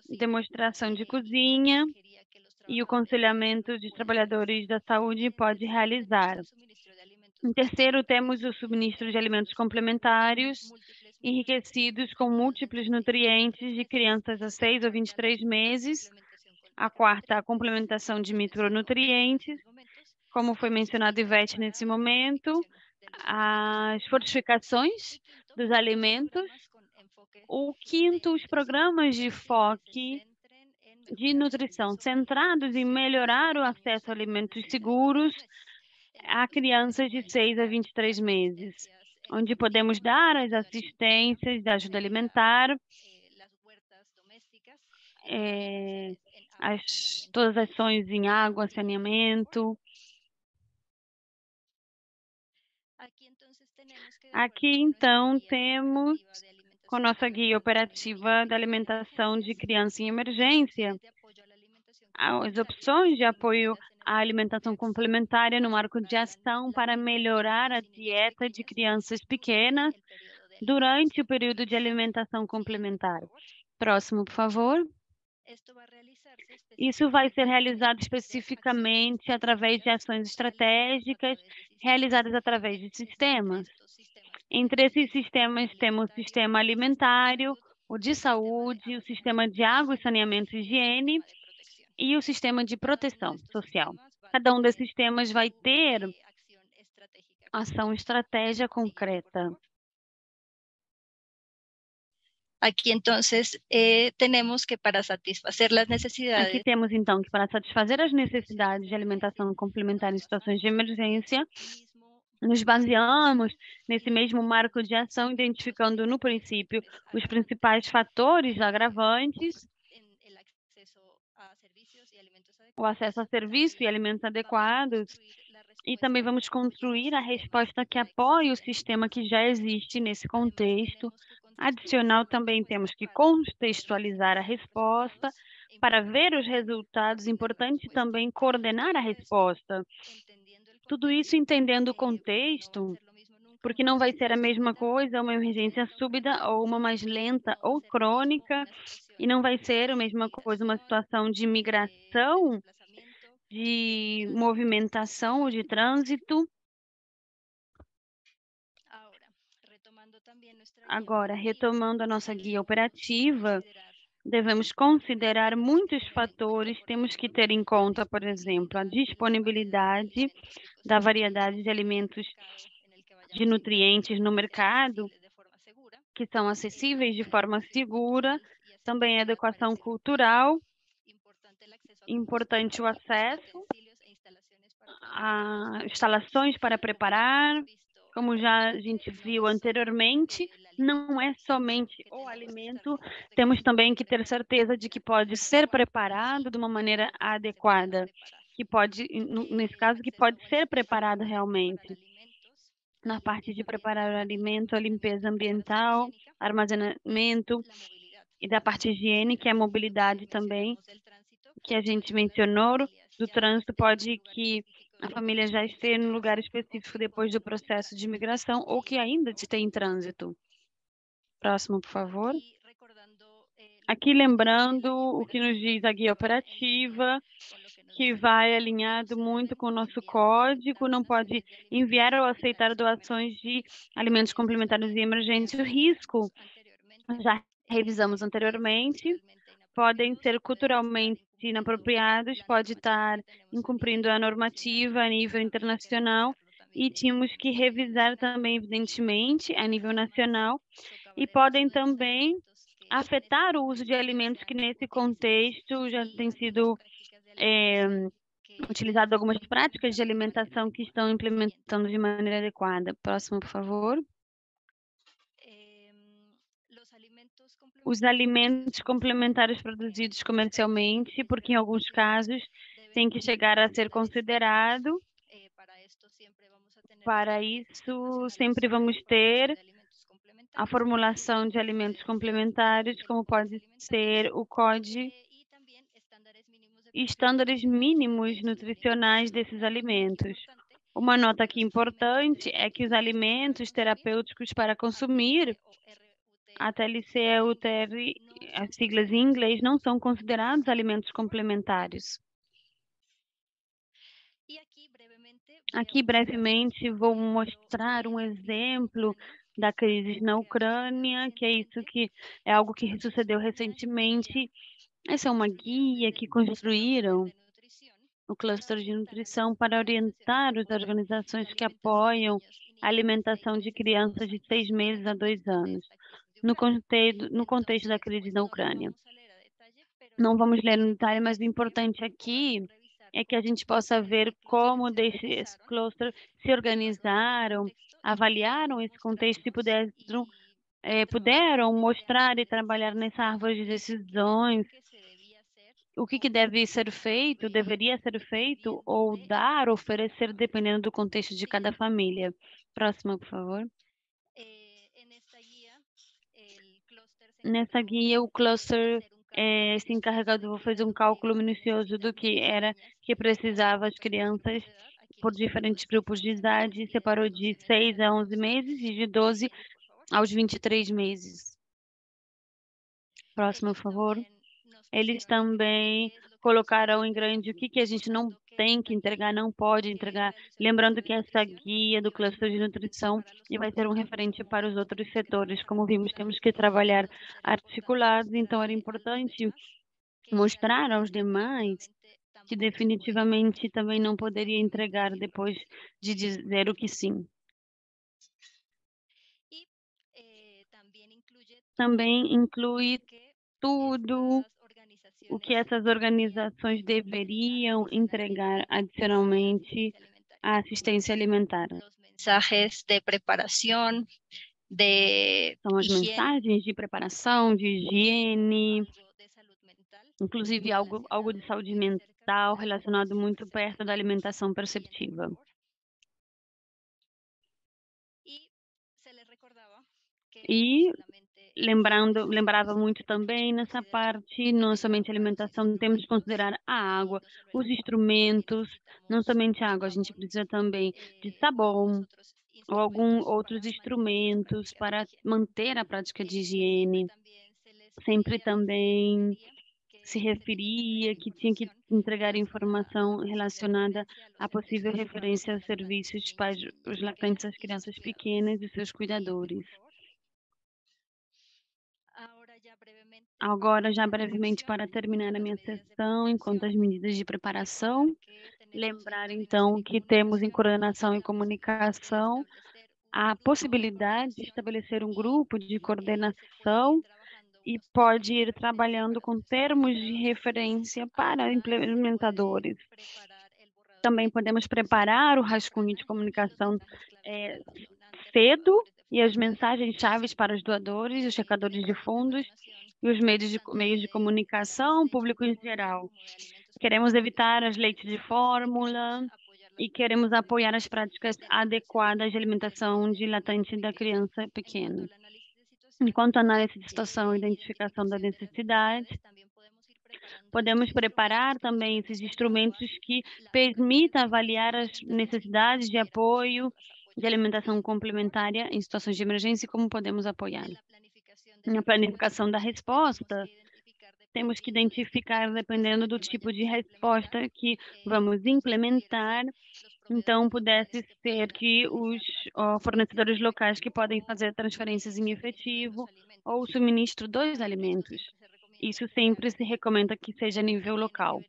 demonstração de cozinha e o aconselhamento de trabalhadores da saúde pode realizar. Em terceiro, temos o suministro de alimentos complementares enriquecidos com múltiplos nutrientes de crianças a 6 ou 23 meses. A quarta, a complementação de micronutrientes, como foi mencionado Ivete nesse momento, as fortificações dos alimentos. O quinto, os programas de foco de nutrição centrados em melhorar o acesso a alimentos seguros a crianças de 6 a 23 meses, onde podemos dar as assistências da ajuda alimentar, todas as ações em água, saneamento. Aqui, então, temos com nossa guia operativa da alimentação de criança em emergência, as opções de apoio à alimentação complementar no marco de ação para melhorar a dieta de crianças pequenas durante o período de alimentação complementar. Próximo, por favor. Isso vai ser realizado especificamente através de ações estratégicas realizadas através de sistemas. Entre esses sistemas, temos o sistema alimentário, o de saúde, o sistema de água e saneamento e higiene e o sistema de proteção social. Cada um desses sistemas vai ter ação estratégia concreta. Aquí entonces tenemos que para satisfacer las necesidades. Aqui temos então que para satisfazer as necessidades de alimentação complementar em situações de emergência, nos baseamos nesse mesmo marco de ação, identificando no princípio os principais fatores agravantes, o acesso a serviços e alimentos adequados, e também vamos construir a resposta que apoie o sistema que já existe nesse contexto. Adicional, também temos que contextualizar a resposta para ver os resultados. Importante também coordenar a resposta. Tudo isso entendendo o contexto, porque não vai ser a mesma coisa uma emergência súbita ou uma mais lenta ou crônica, e não vai ser a mesma coisa uma situação de migração, de movimentação ou de trânsito. Agora, retomando a nossa guia operativa, devemos considerar muitos fatores. Temos que ter em conta, por exemplo, a disponibilidade da variedade de alimentos de nutrientes no mercado, que são acessíveis de forma segura, também a adequação cultural, importante o acesso a instalações para preparar, como já a gente viu anteriormente, não é somente o alimento, temos também que ter certeza de que pode ser preparado de uma maneira adequada, que pode, nesse caso, que pode ser preparado realmente. Na parte de preparar o alimento, a limpeza ambiental, armazenamento e da parte higiênica, a mobilidade também, que a gente mencionou, do trânsito, pode que a família já esteja em um lugar específico depois do processo de imigração ou que ainda esteja em trânsito. Próximo, por favor. Aqui lembrando o que nos diz a guia operativa, que vai alinhado muito com o nosso código, não pode enviar ou aceitar doações de alimentos complementares de emergência. O risco, já revisamos anteriormente, podem ser culturalmente inapropriados, pode estar incumprindo a normativa a nível internacional e tínhamos que revisar também, evidentemente, a nível nacional e podem também afetar o uso de alimentos que nesse contexto já tem sido utilizado algumas práticas de alimentação que estão implementando de maneira adequada. Próximo, por favor. Os alimentos complementares produzidos comercialmente, porque em alguns casos tem que chegar a ser considerado. Para isso, sempre vamos ter a formulação de alimentos complementares, como pode ser o COD e estándares mínimos nutricionais desses alimentos. Uma nota aqui importante é que os alimentos terapêuticos para consumir, a TLC e a UTR, as siglas em inglês, não são considerados alimentos complementares. Aqui, brevemente, vou mostrar um exemplo da crise na Ucrânia, que é isso que é algo que sucedeu recentemente. Essa é uma guia que construíram o cluster de nutrição para orientar as organizações que apoiam a alimentação de crianças de 6 meses a 2 anos, no contexto da crise na Ucrânia. Não vamos ler no detalhe, mas o importante aqui é que a gente possa ver como desses clusters se organizaram, avaliaram esse contexto e puderam mostrar e trabalhar nessa árvore de decisões, o que deve ser feito, deveria ser feito, ou dar, oferecer, dependendo do contexto de cada família. Próxima, por favor. Nessa guia, o cluster se encarregou de fazer um cálculo minucioso do que era que precisava as crianças por diferentes grupos de idade, separou de 6 a 11 meses e de 12 aos 23 meses. Próximo, por favor. Eles também colocaram em grande o que a gente não tem que entregar, não pode entregar. Lembrando que essa guia do cluster de nutrição e vai ser um referente para os outros setores. Como vimos, temos que trabalhar articulados, então era importante mostrar aos demais que definitivamente também não poderia entregar depois de dizer o que sim. Também inclui tudo o que essas organizações deveriam entregar adicionalmente à assistência alimentar. Mensajes de preparación, de São as higiene, mensagens de preparação, de higiene, inclusive algo de saúde mental relacionado muito perto da alimentação perceptiva. E lembrava muito também nessa parte, não somente alimentação, temos que considerar a água, os instrumentos, não somente a água, a gente precisa também de sabão ou alguns outros instrumentos para manter a prática de higiene. Sempre também se referia que tinha que entregar informação relacionada à possível referência a serviços para os lactantes, as crianças pequenas e seus cuidadores. Agora, já brevemente, para terminar a minha sessão, enquanto as medidas de preparação, lembrar então que temos em coordenação e comunicação a possibilidade de estabelecer um grupo de coordenação e pode ir trabalhando com termos de referência para implementadores. Também podemos preparar o rascunho de comunicação cedo e as mensagens-chave para os doadores, os checadores de fundos e os meios de comunicação, público em geral. Queremos evitar as leites de fórmula e queremos apoiar as práticas adequadas de alimentação dilatante da criança pequena. Enquanto análise de situação e identificação da necessidade, podemos preparar também esses instrumentos que permitam avaliar as necessidades de apoio de alimentação complementar em situações de emergência e como podemos apoiar. Na planificação da resposta, temos que identificar, dependendo do tipo de resposta que vamos implementar, então pudesse ser que os fornecedores locais que podem fazer transferências em efetivo ou o suministro dos alimentos. Isso sempre se recomenda que seja a nível local.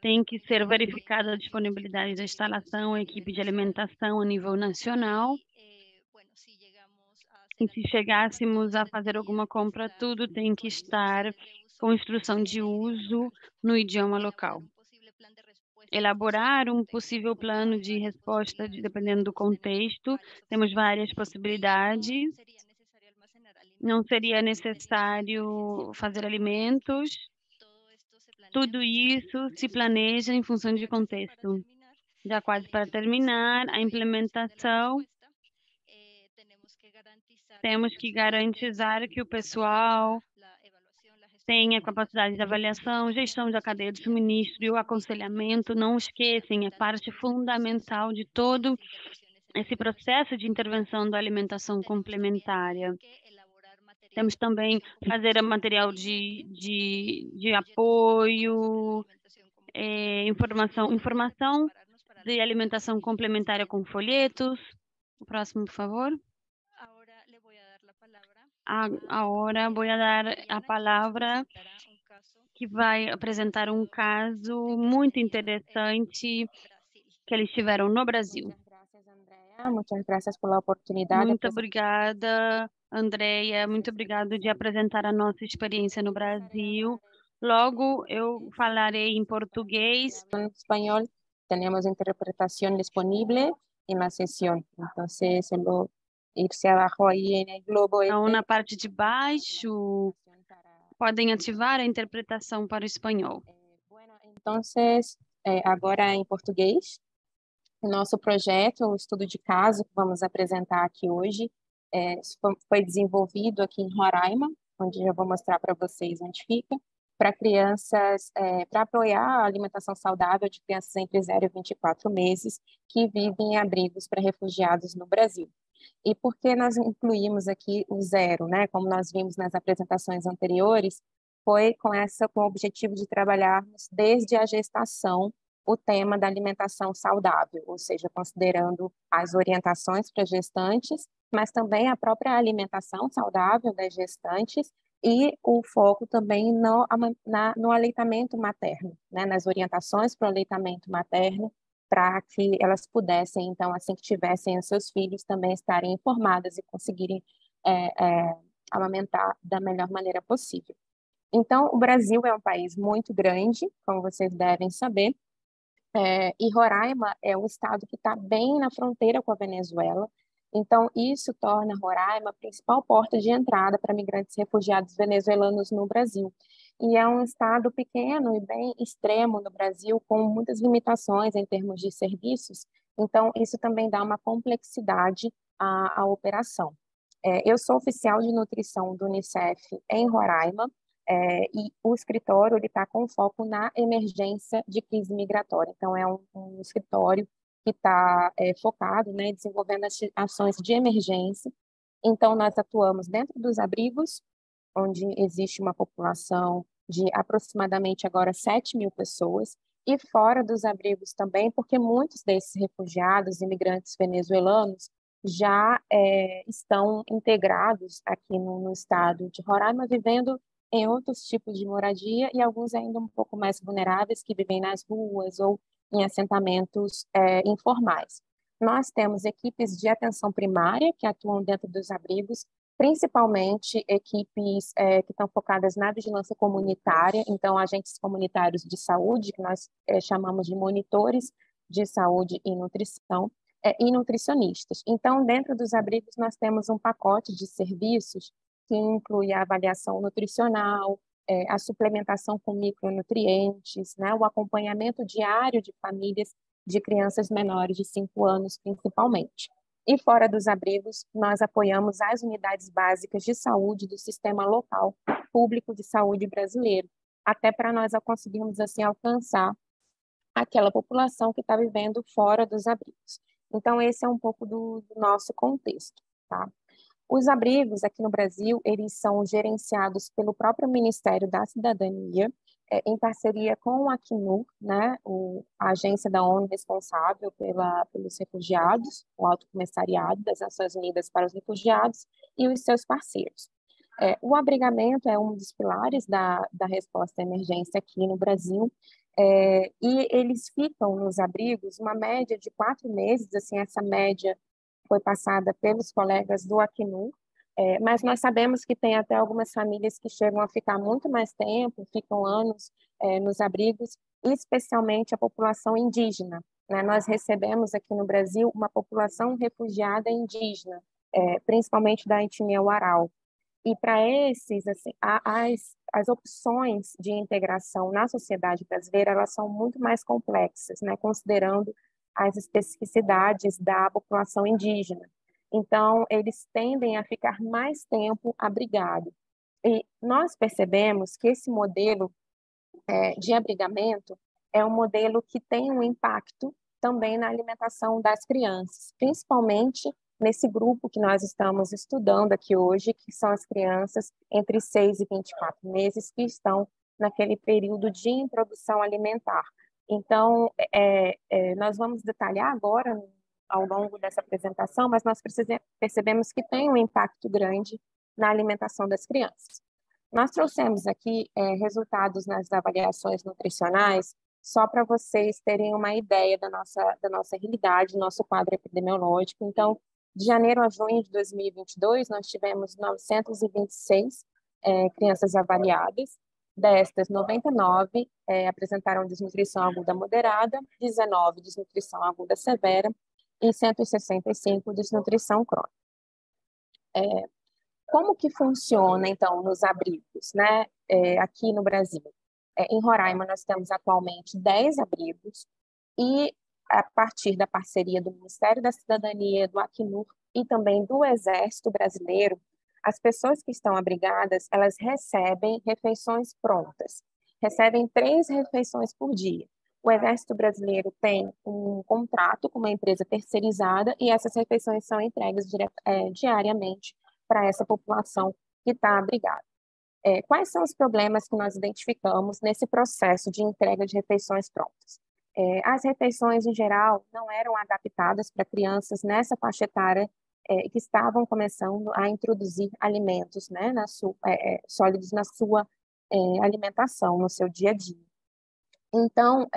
Tem que ser verificada a disponibilidade da instalação, a equipe de alimentação a nível nacional. E se chegássemos a fazer alguma compra, tudo tem que estar com instrução de uso no idioma local. Elaborar um possível plano de resposta, dependendo do contexto. Temos várias possibilidades. Não seria necessário fazer alimentos. Tudo isso se planeja em função de contexto. Já quase para terminar, a implementação. Temos que garantizar que o pessoal tenha capacidade de avaliação, gestão da cadeia de suministro e o aconselhamento. Não esqueçam, é parte fundamental de todo esse processo de intervenção da alimentação complementária. Temos também fazer material de apoio, informação de alimentação complementar com folhetos. O próximo, por favor. Agora vou dar a palavra que vai apresentar um caso muito interessante que eles tiveram no Brasil. Muito obrigada, Andréia. Muito obrigada de apresentar a nossa experiência no Brasil. Logo, eu falarei em português. Em espanhol, temos interpretação disponível na sessão. Então, irse abaixo aí no globo. Então, na parte de baixo, podem ativar a interpretação para o espanhol. Então, agora em português, o nosso projeto, o estudo de caso que vamos apresentar aqui hoje, foi desenvolvido aqui em Roraima, onde eu vou mostrar para vocês onde fica, para crianças, para apoiar a alimentação saudável de crianças entre 0 e 24 meses que vivem em abrigos para refugiados no Brasil. E por que nós incluímos aqui o 0, né? Como nós vimos nas apresentações anteriores, foi com o objetivo de trabalharmos desde a gestação o tema da alimentação saudável, ou seja, considerando as orientações para gestantes, mas também a própria alimentação saudável das gestantes e o foco também no aleitamento materno, né, nas orientações para o aleitamento materno, para que elas pudessem, então, assim que tivessem os seus filhos, também estarem informadas e conseguirem amamentar da melhor maneira possível. Então, o Brasil é um país muito grande, como vocês devem saber, e Roraima é um estado que está bem na fronteira com a Venezuela. Então, isso torna Roraima a principal porta de entrada para migrantes e refugiados venezuelanos no Brasil. E é um estado pequeno e bem extremo no Brasil, com muitas limitações em termos de serviços. Então, isso também dá uma complexidade à operação. Eu sou oficial de nutrição do Unicef em Roraima, e o escritório está com foco na emergência de crise migratória. Então, é um escritório que está focado, né, desenvolvendo ações de emergência. Então, nós atuamos dentro dos abrigos, onde existe uma população de aproximadamente agora 7.000 pessoas, e fora dos abrigos também, porque muitos desses refugiados, imigrantes venezuelanos, já estão integrados aqui no estado de Roraima, vivendo em outros tipos de moradia e alguns ainda um pouco mais vulneráveis, que vivem nas ruas ou em assentamentos informais. Nós temos equipes de atenção primária que atuam dentro dos abrigos, principalmente equipes que estão focadas na vigilância comunitária, então agentes comunitários de saúde, que nós chamamos de monitores de saúde e nutrição, e nutricionistas. Então, dentro dos abrigos, nós temos um pacote de serviços que inclui a avaliação nutricional, a suplementação com micronutrientes, né, o acompanhamento diário de famílias de crianças menores de 5 anos, principalmente. E fora dos abrigos, nós apoiamos as unidades básicas de saúde do sistema local público de saúde brasileiro, até para nós conseguirmos assim alcançar aquela população que está vivendo fora dos abrigos. Então, esse é um pouco do nosso contexto, tá? Os abrigos aqui no Brasil, eles são gerenciados pelo próprio Ministério da Cidadania, em parceria com o Acnur, né, a agência da ONU responsável pelos refugiados, o Alto Comissariado das Nações Unidas para os Refugiados e os seus parceiros. O abrigamento é um dos pilares da resposta à emergência aqui no Brasil, e eles ficam nos abrigos uma média de 4 meses, assim, essa média foi passada pelos colegas do Acnur, mas nós sabemos que tem até algumas famílias que chegam a ficar muito mais tempo, ficam anos nos abrigos, especialmente a população indígena, né? Nós recebemos aqui no Brasil uma população refugiada indígena, principalmente da etnia Warau. E para esses, assim, as opções de integração na sociedade brasileira, elas são muito mais complexas, né? Considerando as especificidades da população indígena. Então, eles tendem a ficar mais tempo abrigados. E nós percebemos que esse modelo de abrigamento é um modelo que tem um impacto também na alimentação das crianças, principalmente nesse grupo que nós estamos estudando aqui hoje, que são as crianças entre 6 e 24 meses, que estão naquele período de introdução alimentar. Então, nós vamos detalhar agora, ao longo dessa apresentação, mas nós percebemos que tem um impacto grande na alimentação das crianças. Nós trouxemos aqui resultados nas avaliações nutricionais, só para vocês terem uma ideia da nossa realidade, nosso quadro epidemiológico. Então, de janeiro a junho de 2022, nós tivemos 926 crianças avaliadas. Destas, 99 apresentaram desnutrição aguda moderada, 19 desnutrição aguda severa e 165 desnutrição crônica. Como que funciona, então, nos abrigos, né, aqui no Brasil? Em Roraima, nós temos atualmente 10 abrigos e, a partir da parceria do Ministério da Cidadania, do Acnur e também do Exército Brasileiro, as pessoas que estão abrigadas, elas recebem refeições prontas, recebem 3 refeições por dia. O Exército Brasileiro tem um contrato com uma empresa terceirizada e essas refeições são entregues diariamente para essa população que está abrigada. Quais são os problemas que nós identificamos nesse processo de entrega de refeições prontas? As refeições, em geral, não eram adaptadas para crianças nessa faixa etária que estavam começando a introduzir alimentos, né, sólidos na sua alimentação, no seu dia a dia. Então,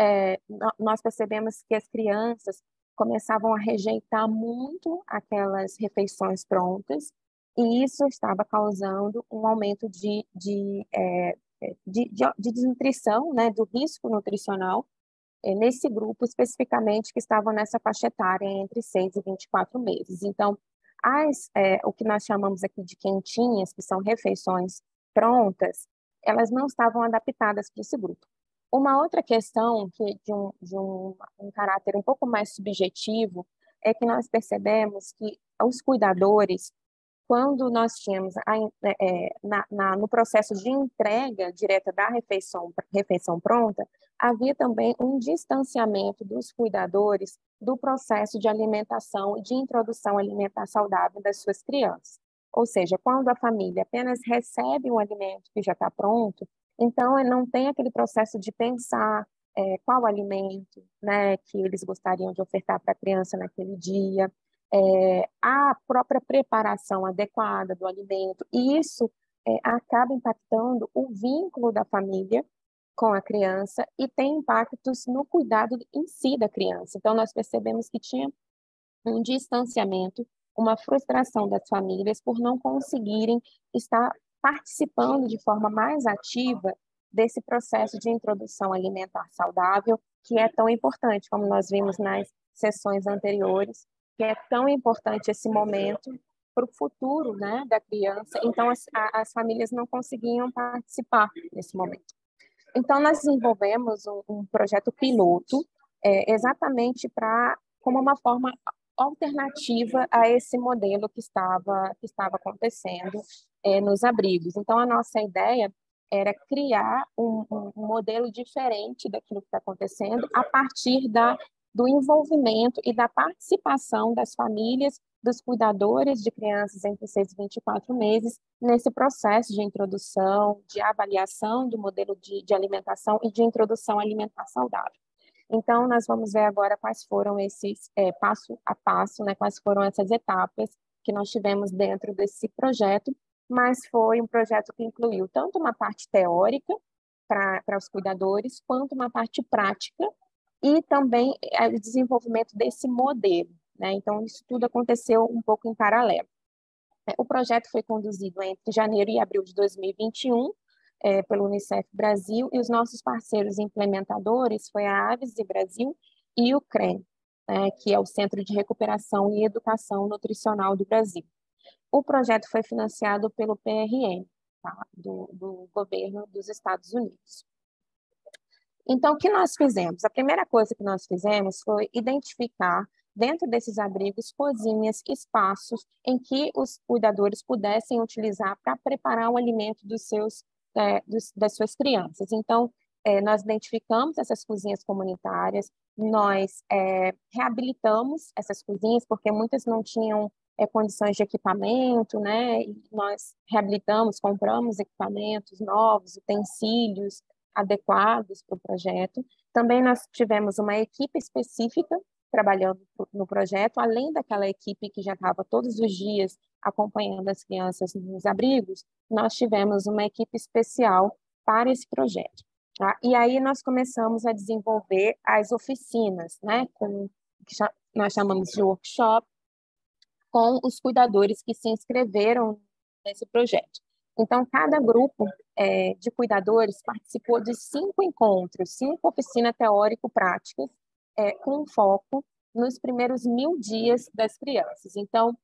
nós percebemos que as crianças começavam a rejeitar muito aquelas refeições prontas, e isso estava causando um aumento de desnutrição, né, do risco nutricional, nesse grupo especificamente que estavam nessa faixa etária entre 6 e 24 meses. Então, o que nós chamamos aqui de quentinhas, que são refeições prontas, elas não estavam adaptadas para esse grupo. Uma outra questão de um caráter um pouco mais subjetivo é que nós percebemos que os cuidadores, quando nós tínhamos no processo de entrega direta da refeição pronta, havia também um distanciamento dos cuidadores do processo de alimentação e de introdução alimentar saudável das suas crianças. Ou seja, quando a família apenas recebe um alimento que já está pronto, então não tem aquele processo de pensar qual alimento, né, que eles gostariam de ofertar para a criança naquele dia, a própria preparação adequada do alimento, e isso acaba impactando o vínculo da família com a criança e tem impactos no cuidado em si da criança. Então, nós percebemos que tinha um distanciamento, uma frustração das famílias por não conseguirem estar participando de forma mais ativa desse processo de introdução alimentar saudável, que é tão importante, como nós vimos nas sessões anteriores, que é tão importante esse momento para o futuro, né, da criança. Então, as famílias não conseguiam participar nesse momento. Então, nós desenvolvemos um projeto piloto exatamente como uma forma alternativa a esse modelo que estava acontecendo nos abrigos. Então, a nossa ideia era criar um modelo diferente daquilo que está acontecendo a partir do envolvimento e da participação das famílias, dos cuidadores de crianças entre 6 e 24 meses, nesse processo de introdução, de avaliação do modelo de alimentação e de introdução alimentar saudável. Então, nós vamos ver agora quais foram esses passo a passo, né, quais foram essas etapas que nós tivemos dentro desse projeto, mas foi um projeto que incluiu tanto uma parte teórica para os cuidadores, quanto uma parte prática, e também o desenvolvimento desse modelo, né? Então, isso tudo aconteceu um pouco em paralelo. O projeto foi conduzido entre janeiro e abril de 2021 pelo Unicef Brasil, e os nossos parceiros implementadores foi a Aves Brasil e o CREM, que é o Centro de Recuperação e Educação Nutricional do Brasil. O projeto foi financiado pelo PRN, tá? do governo dos Estados Unidos. Então, o que nós fizemos? A primeira coisa que nós fizemos foi identificar, dentro desses abrigos, cozinhas, espaços em que os cuidadores pudessem utilizar para preparar o alimento das suas crianças. Então, nós identificamos essas cozinhas comunitárias, nós reabilitamos essas cozinhas, porque muitas não tinham condições de equipamento, né? E nós reabilitamos, compramos equipamentos novos, utensílios adequados para o projeto. Também nós tivemos uma equipe específica trabalhando no projeto, além daquela equipe que já estava todos os dias acompanhando as crianças nos abrigos, nós tivemos uma equipe especial para esse projeto. Tá? E aí nós começamos a desenvolver as oficinas, né, que nós chamamos de workshop, com os cuidadores que se inscreveram nesse projeto. Então, cada grupo de cuidadores participou de 5 encontros, 5 oficinas teórico-práticas, com foco nos primeiros 1000 dias das crianças. Então,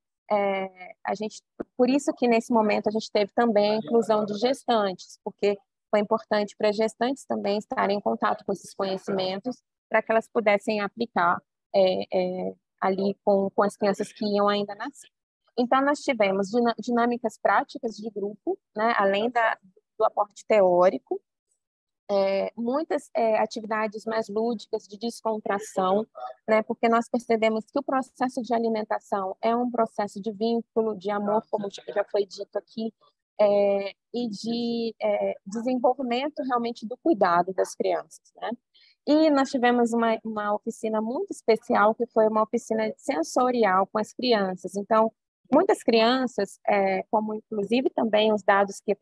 por isso que nesse momento a gente teve também a inclusão de gestantes, porque foi importante para as gestantes também estarem em contato com esses conhecimentos, para que elas pudessem aplicar ali com as crianças que iam ainda nascer. Então, nós tivemos dinâmicas práticas de grupo, né, além do aporte teórico, muitas atividades mais lúdicas de descontração, né, porque nós percebemos que o processo de alimentação é um processo de vínculo, de amor, como já foi dito aqui, e de desenvolvimento realmente do cuidado das crianças, né? E nós tivemos uma oficina muito especial, que foi uma oficina sensorial com as crianças. Então, muitas crianças, como inclusive também os dados que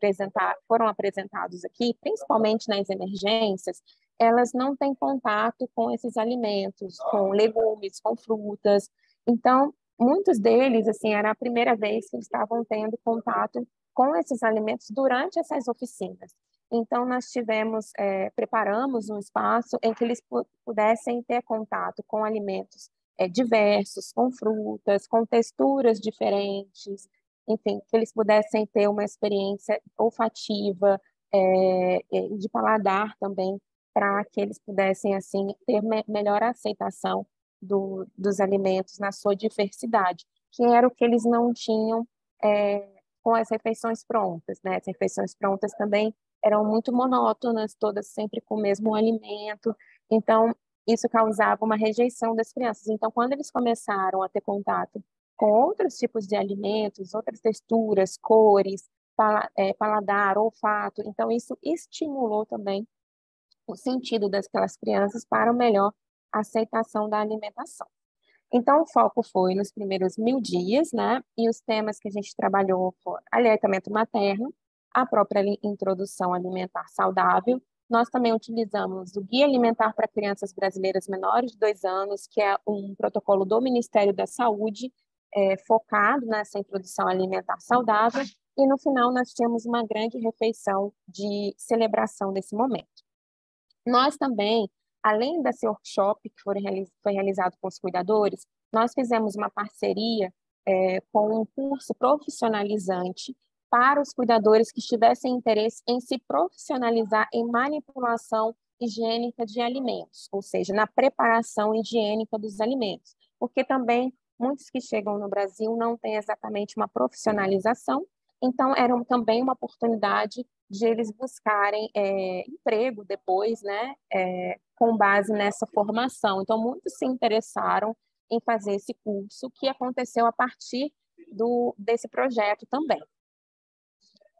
foram apresentados aqui, principalmente nas emergências, elas não têm contato com esses alimentos, com legumes, com frutas. Então, muitos deles, assim, era a primeira vez que eles estavam tendo contato com esses alimentos durante essas oficinas. Então, nós preparamos um espaço em que eles pudessem ter contato com alimentos diversos, com frutas, com texturas diferentes, enfim, que eles pudessem ter uma experiência olfativa, de paladar também, para que eles pudessem, assim, ter melhor aceitação dos alimentos na sua diversidade, que era o que eles não tinham com as refeições prontas, né? As refeições prontas também eram muito monótonas, todas sempre com o mesmo alimento. Então, isso causava uma rejeição das crianças. Então, quando eles começaram a ter contato com outros tipos de alimentos, outras texturas, cores, paladar, olfato, então isso estimulou também o sentido daquelas crianças para uma melhor aceitação da alimentação. Então, o foco foi nos primeiros 1000 dias, né? E os temas que a gente trabalhou foram aleitamento materno, a própria introdução alimentar saudável. Nós também utilizamos o Guia Alimentar para Crianças Brasileiras Menores de 2 anos, que é um protocolo do Ministério da Saúde, focado nessa introdução alimentar saudável. E, no final, nós tínhamos uma grande refeição de celebração desse momento. Nós também, além desse workshop que foi realizado com os cuidadores, nós fizemos uma parceria com um curso profissionalizante para os cuidadores que tivessem interesse em se profissionalizar em manipulação higiênica de alimentos, ou seja, na preparação higiênica dos alimentos, porque também muitos que chegam no Brasil não têm exatamente uma profissionalização, então era também uma oportunidade de eles buscarem emprego depois, né, com base nessa formação. Então, muitos se interessaram em fazer esse curso, que aconteceu a partir desse projeto também.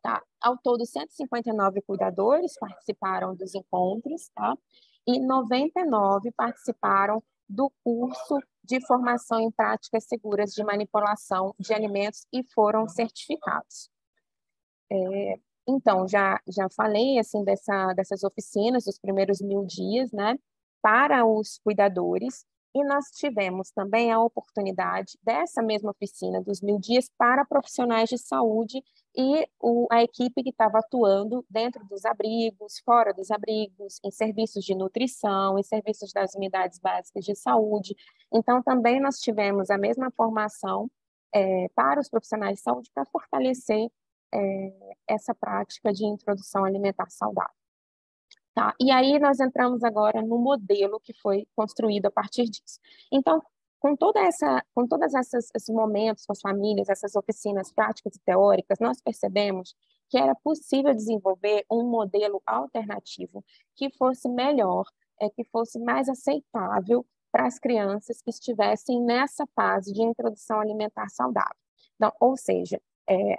Tá? Ao todo, 159 cuidadores participaram dos encontros, tá? E 99 participaram do curso de formação em práticas seguras de manipulação de alimentos e foram certificados. Então, já falei assim dessas oficinas, dos primeiros 1000 dias, né, para os cuidadores, e nós tivemos também a oportunidade dessa mesma oficina dos 1000 dias para profissionais de saúde e a equipe que estava atuando dentro dos abrigos, fora dos abrigos, em serviços de nutrição, em serviços das unidades básicas de saúde. Então, também nós tivemos a mesma formação para os profissionais de saúde para fortalecer essa prática de introdução alimentar saudável. Tá? E aí nós entramos agora no modelo que foi construído a partir disso. Então, com todos esses momentos com as famílias, essas oficinas práticas e teóricas, nós percebemos que era possível desenvolver um modelo alternativo que fosse melhor, que fosse mais aceitável para as crianças que estivessem nessa fase de introdução alimentar saudável. Então, ou seja,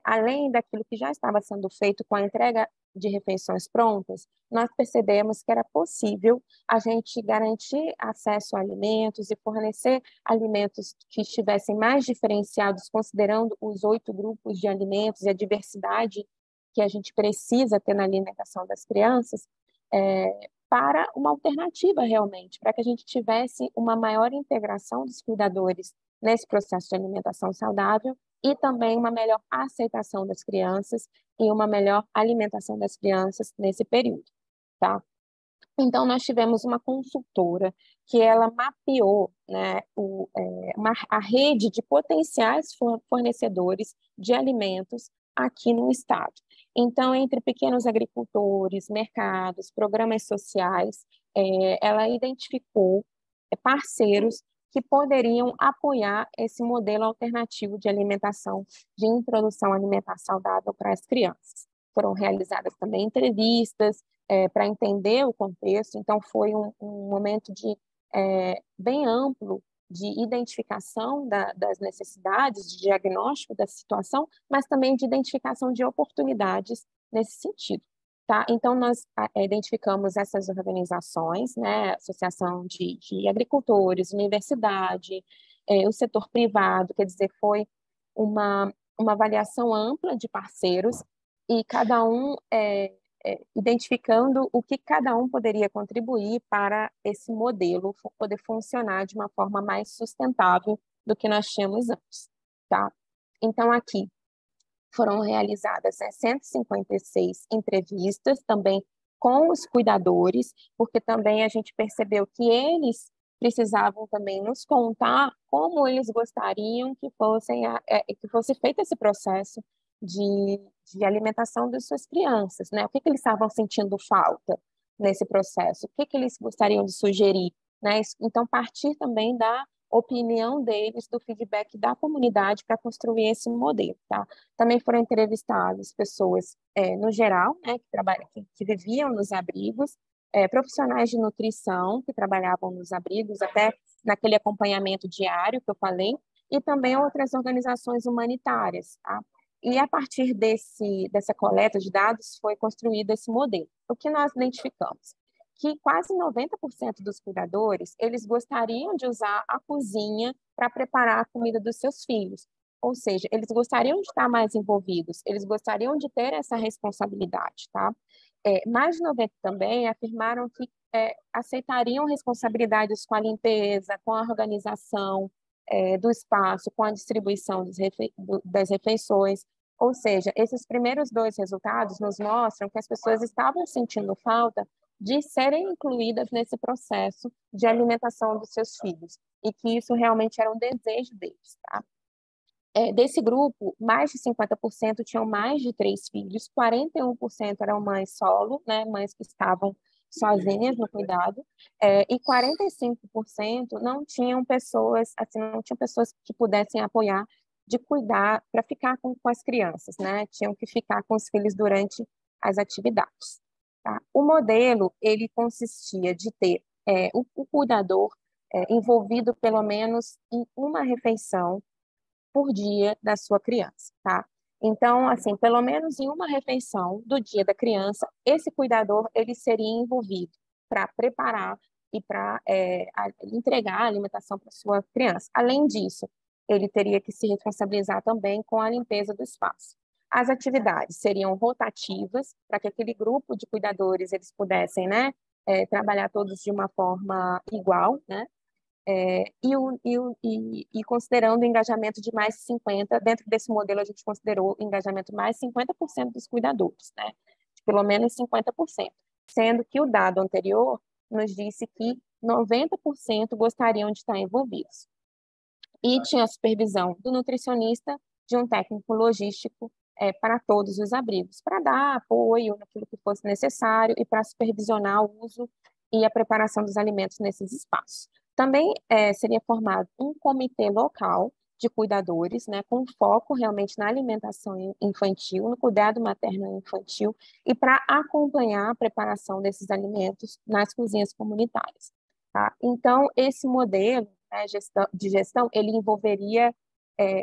além daquilo que já estava sendo feito com a entrega de refeições prontas, nós percebemos que era possível a gente garantir acesso a alimentos e fornecer alimentos que estivessem mais diferenciados, considerando os 8 grupos de alimentos e a diversidade que a gente precisa ter na alimentação das crianças, para uma alternativa realmente, para que a gente tivesse uma maior integração dos cuidadores nesse processo de alimentação saudável e também uma melhor aceitação das crianças e uma melhor alimentação das crianças nesse período, tá? Então, nós tivemos uma consultora que ela mapeou, né, a rede de potenciais fornecedores de alimentos aqui no estado. Então, entre pequenos agricultores, mercados, programas sociais, ela identificou parceiros que poderiam apoiar esse modelo alternativo de alimentação, de introdução alimentar saudável para as crianças. Foram realizadas também entrevistas para entender o contexto, então foi um momento bem amplo de identificação das necessidades, de diagnóstico da situação, mas também de identificação de oportunidades nesse sentido. Tá? Então, nós identificamos essas organizações, né, Associação de Agricultores, universidade, o setor privado, quer dizer, foi uma avaliação ampla de parceiros e cada um identificando o que cada um poderia contribuir para esse modelo poder funcionar de uma forma mais sustentável do que nós tínhamos antes. Tá? Então, aqui foram realizadas 156 entrevistas também com os cuidadores, porque também a gente percebeu que eles precisavam também nos contar como eles gostariam que fosse feito esse processo de alimentação das suas crianças, né? O que eles estavam sentindo falta nesse processo? O que eles gostariam de sugerir, né? Então, partir também da opinião deles, do feedback da comunidade para construir esse modelo, tá? Também foram entrevistadas pessoas, no geral, né, que viviam nos abrigos, profissionais de nutrição que trabalhavam nos abrigos, até naquele acompanhamento diário que eu falei, e também outras organizações humanitárias, tá? E a partir dessa coleta de dados foi construído esse modelo. O que nós identificamos? Que quase 90% dos cuidadores, eles gostariam de usar a cozinha para preparar a comida dos seus filhos. Ou seja, eles gostariam de estar mais envolvidos, eles gostariam de ter essa responsabilidade, tá? Mais de 90% também afirmaram que aceitariam responsabilidades com a limpeza, com a organização do espaço, com a distribuição das refeições. Ou seja, esses primeiros 2 resultados nos mostram que as pessoas estavam sentindo falta de serem incluídas nesse processo de alimentação dos seus filhos, e que isso realmente era um desejo deles, tá? Desse grupo, mais de 50% tinham mais de 3 filhos, 41% eram mães solo, né, mães que estavam sozinhas no cuidado, e 45% não tinham pessoas, assim, não tinham pessoas que pudessem apoiar de cuidar para ficar com as crianças, né? Tinham que ficar com os filhos durante as atividades. Tá? O modelo, ele consistia de ter o cuidador envolvido pelo menos em uma refeição por dia da sua criança, tá? Então, assim, pelo menos em uma refeição do dia da criança, esse cuidador, ele seria envolvido para preparar e para entregar a alimentação para sua criança. Além disso, ele teria que se responsabilizar também com a limpeza do espaço. As atividades seriam rotativas, para que aquele grupo de cuidadores eles pudessem, né, trabalhar todos de uma forma igual, né? E considerando o engajamento de mais 50%, dentro desse modelo a gente considerou o engajamento mais 50% dos cuidadores, né? De pelo menos 50%, sendo que o dado anterior nos disse que 90% gostariam de estar envolvidos. E tinha a supervisão do nutricionista, de um técnico logístico para todos os abrigos, para dar apoio naquilo que fosse necessário e para supervisionar o uso e a preparação dos alimentos nesses espaços. Também seria formado um comitê local de cuidadores, né, com foco realmente na alimentação infantil, no cuidado materno e infantil, e para acompanhar a preparação desses alimentos nas cozinhas comunitárias. Tá? Então, esse modelo, né, de gestão, ele envolveria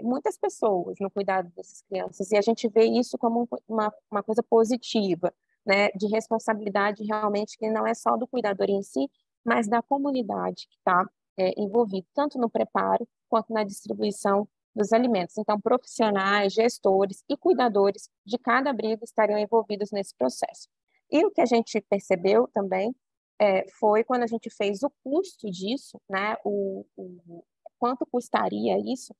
muitas pessoas no cuidado dessas crianças, e a gente vê isso como uma coisa positiva, né, de responsabilidade realmente que não é só do cuidador em si, mas da comunidade que está envolvida, tanto no preparo quanto na distribuição dos alimentos. Então, profissionais, gestores e cuidadores de cada abrigo estariam envolvidos nesse processo. E o que a gente percebeu também foi quando a gente fez o custo disso, né, quanto custaria isso,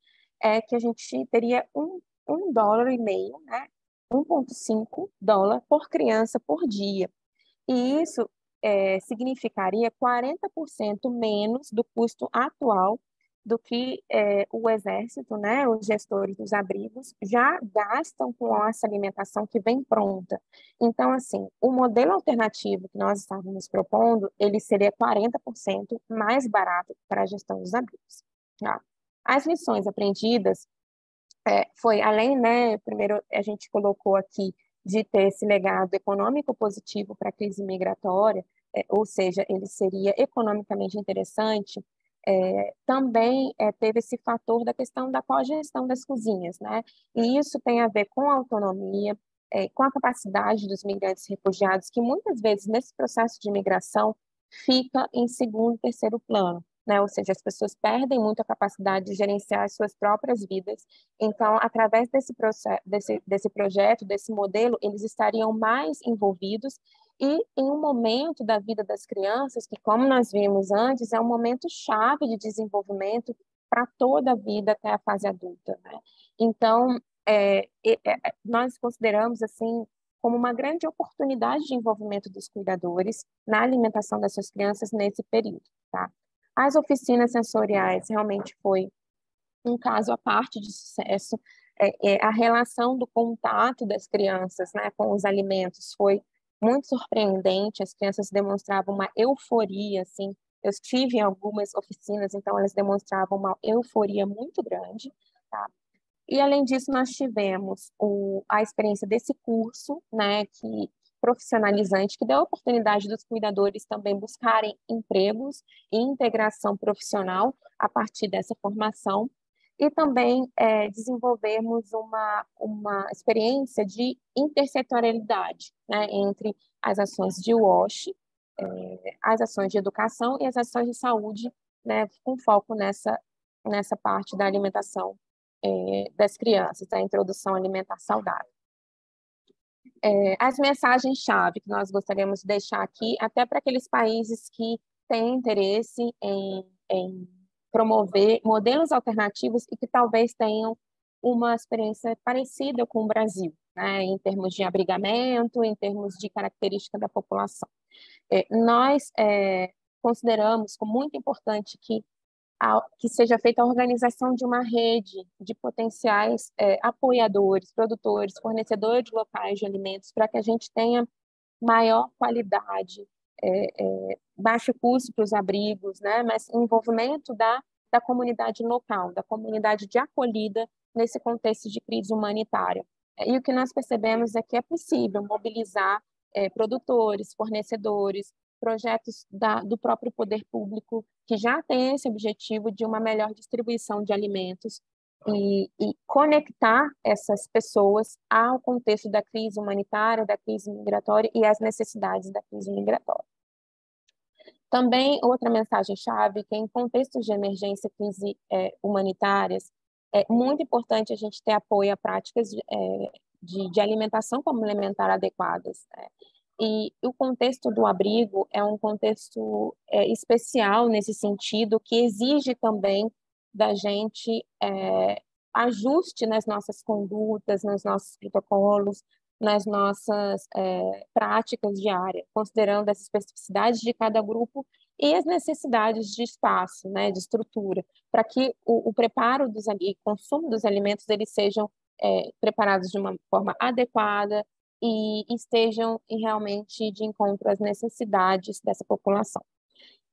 que a gente teria $1,50, né, $1,5 por criança por dia. E isso significaria 40% menos do custo atual do que o Exército, né, os gestores dos abrigos, já gastam com essa alimentação que vem pronta. Então, assim, o modelo alternativo que nós estávamos propondo, ele seria 40% mais barato para a gestão dos abrigos. Tá? As lições aprendidas foi além, né, primeiro a gente colocou aqui de ter esse legado econômico positivo para a crise migratória, ou seja, ele seria economicamente interessante, também teve esse fator da questão da cogestão das cozinhas, né? E isso tem a ver com a autonomia, com a capacidade dos migrantes e refugiados, que muitas vezes nesse processo de migração fica em segundo e terceiro plano, né? Ou seja, as pessoas perdem muito a capacidade de gerenciar as suas próprias vidas. Então, através desse processo, desse projeto, desse modelo, eles estariam mais envolvidos e em um momento da vida das crianças, que como nós vimos antes, é um momento chave de desenvolvimento para toda a vida até a fase adulta, né? Então, nós consideramos assim como uma grande oportunidade de envolvimento dos cuidadores na alimentação dessas crianças nesse período, tá? As oficinas sensoriais realmente foi um caso à parte de sucesso. A relação do contato das crianças, né, com os alimentos foi muito surpreendente. As crianças demonstravam uma euforia, assim. Eu estive em algumas oficinas, então elas demonstravam uma euforia muito grande, tá? E, além disso, nós tivemos a experiência desse curso, né, profissionalizante, que deu a oportunidade dos cuidadores também buscarem empregos e integração profissional a partir dessa formação, e também desenvolvermos uma experiência de intersetorialidade, né, entre as ações de WASH, as ações de educação e as ações de saúde, né, com foco nessa parte da alimentação das crianças, a introdução alimentar saudável. As mensagens-chave que nós gostaríamos de deixar aqui, até para aqueles países que têm interesse em promover modelos alternativos e que talvez tenham uma experiência parecida com o Brasil, né, em termos de abrigamento, em termos de característica da população. Nós consideramos como muito importante que seja feita a organização de uma rede de potenciais apoiadores, produtores, fornecedores locais de alimentos, para que a gente tenha maior qualidade, baixo custo para os abrigos, né? Mas envolvimento da comunidade local, da comunidade de acolhida nesse contexto de crise humanitária. E o que nós percebemos é que é possível mobilizar produtores, fornecedores, projetos do próprio poder público, que já tem esse objetivo de uma melhor distribuição de alimentos e conectar essas pessoas ao contexto da crise humanitária, da crise migratória e às necessidades da crise migratória. Também, outra mensagem-chave, que em contextos de emergência e crise humanitárias, é muito importante a gente ter apoio a práticas de alimentação complementar adequadas, né? E o contexto do abrigo é um contexto especial nesse sentido, que exige também da gente ajuste nas nossas condutas, nos nossos protocolos, nas nossas práticas diárias, considerando as especificidades de cada grupo e as necessidades de espaço, né, de estrutura, para que o preparo e consumo dos alimentos eles sejam preparados de uma forma adequada e estejam realmente de encontro às necessidades dessa população.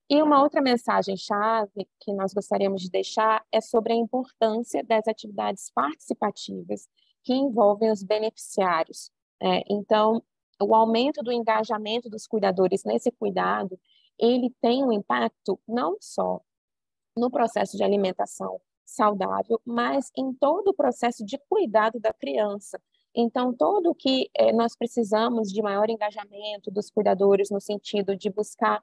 E uma outra mensagem-chave que nós gostaríamos de deixar é sobre a importância das atividades participativas que envolvem os beneficiários. Então, o aumento do engajamento dos cuidadores nesse cuidado, ele tem um impacto não só no processo de alimentação saudável, mas em todo o processo de cuidado da criança. Então, tudo o que nós precisamos de maior engajamento dos cuidadores no sentido de buscar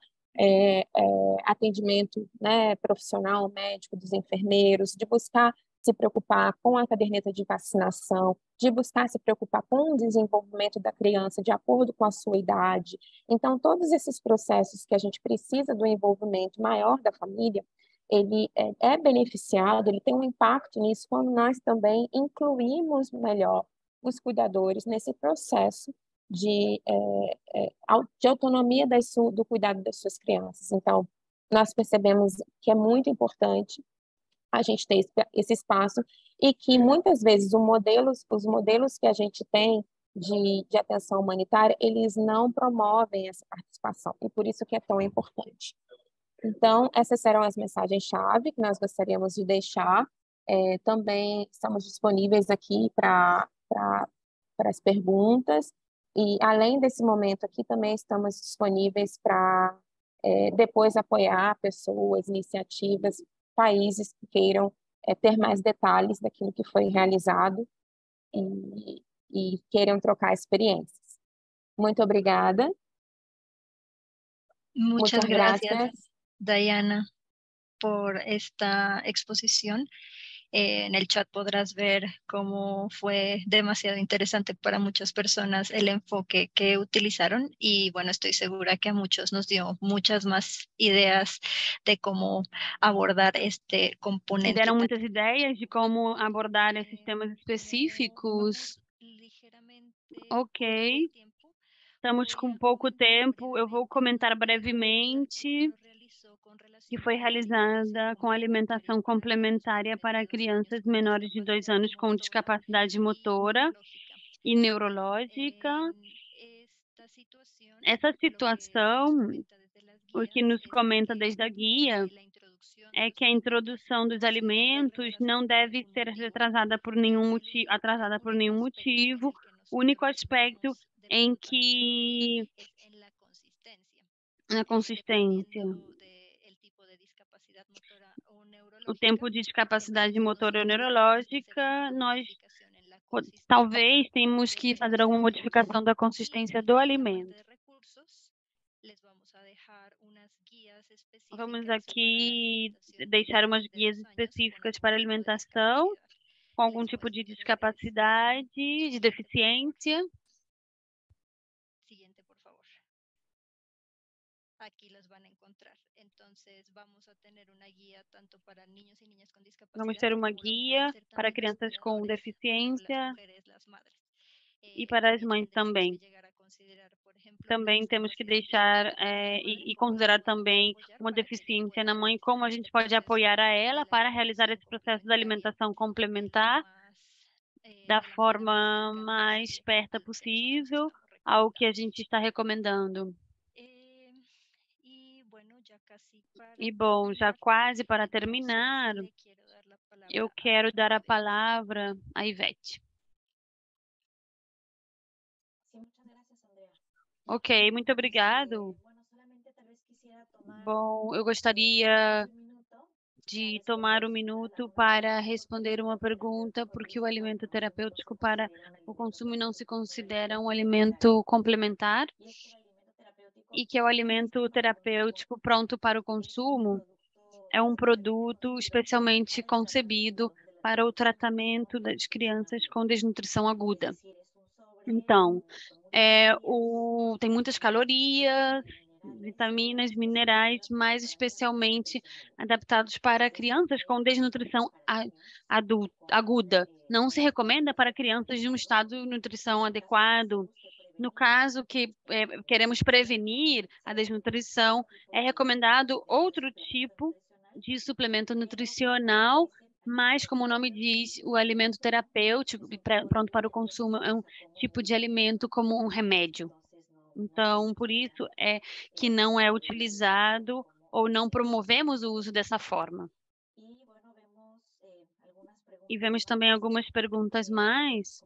atendimento, né, profissional, médico, dos enfermeiros, de buscar se preocupar com a caderneta de vacinação, de buscar se preocupar com o desenvolvimento da criança de acordo com a sua idade. Então, todos esses processos que a gente precisa do envolvimento maior da família, ele é beneficiado, ele tem um impacto nisso quando nós também incluímos melhor os cuidadores nesse processo de autonomia do cuidado das suas crianças. Então, nós percebemos que é muito importante a gente ter esse espaço e que muitas vezes os modelos que a gente tem de atenção humanitária, eles não promovem essa participação, e por isso que é tão importante. Então, essas serão as mensagens-chave que nós gostaríamos de deixar. Também estamos disponíveis aqui para as perguntas, e além desse momento aqui, também estamos disponíveis para depois apoiar pessoas, iniciativas, países que queiram ter mais detalhes daquilo que foi realizado e queiram trocar experiências. Muito obrigada. Muchas gracias, gracias, Diana, por esta exposición. En el chat podrás ver cómo fue demasiado interesante para muchas personas el enfoque que utilizaron y bueno, estoy segura que a muchos nos dio muchas más ideas de cómo abordar este componente. Deram muitas ideias de como abordar esses temas específicos. Ok, estamos com pouco tempo. Eu vou comentar brevemente que foi realizada com alimentação complementar para crianças menores de 2 anos com discapacidade motora e neurológica. Essa situação, o que nos comenta desde a guia, é que a introdução dos alimentos não deve ser atrasada por nenhum motivo. O único aspecto em que na consistência. O tempo de discapacidade motora ou neurológica, nós talvez temos que fazer alguma modificação da consistência do alimento. Vamos aqui deixar umas guias específicas para alimentação com algum tipo de discapacidade, de deficiência. Aqui las van a encontrar. Entonces, vamos a tener una guía tanto para niños y niñas con discapacidad. Vamos ter uma guia para crianças com deficiência e para as mães também. Também temos que deixar e considerar também uma deficiência na mãe, como a gente pode apoiar a ela para realizar esse processo de alimentação complementar da forma mais perto possível ao que a gente está recomendando. E bom, já quase para terminar, eu quero dar a palavra a Ivete. Ok, muito obrigado. Bom, eu gostaria de tomar 1 minuto para responder uma pergunta, porque o alimento terapêutico para o consumo não se considera um alimento complementar e que é o alimento terapêutico pronto para o consumo é um produto especialmente concebido para o tratamento das crianças com desnutrição aguda. Então, tem muitas calorias, vitaminas, minerais, mas especialmente adaptados para crianças com desnutrição aguda. Não se recomenda para crianças de um estado de nutrição adequado. No caso que queremos prevenir a desnutrição, é recomendado outro tipo de suplemento nutricional, mas, como o nome diz, o alimento terapêutico pronto para o consumo é um tipo de alimento como um remédio. Então, por isso é que não é utilizado ou não promovemos o uso dessa forma. E vemos também algumas perguntas mais.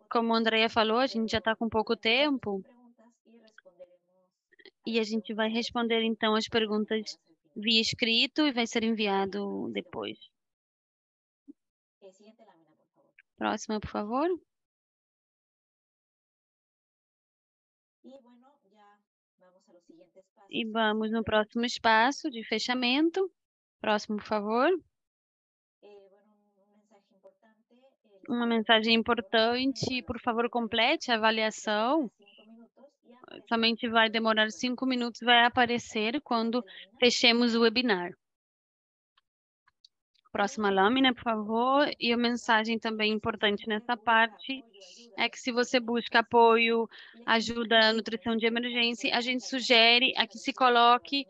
Como a Andrea falou, a gente já está com pouco tempo. E a gente vai responder, então, as perguntas via escrito e vai ser enviado depois. Próxima, por favor. E vamos no próximo espaço de fechamento. Próximo, por favor. Uma mensagem importante, por favor, complete a avaliação. Somente vai demorar 5 minutos, vai aparecer quando fechemos o webinar. Próxima lâmina, por favor. E a mensagem também importante nessa parte é que se você busca apoio, ajuda, nutrição de emergência, a gente sugere a que se coloque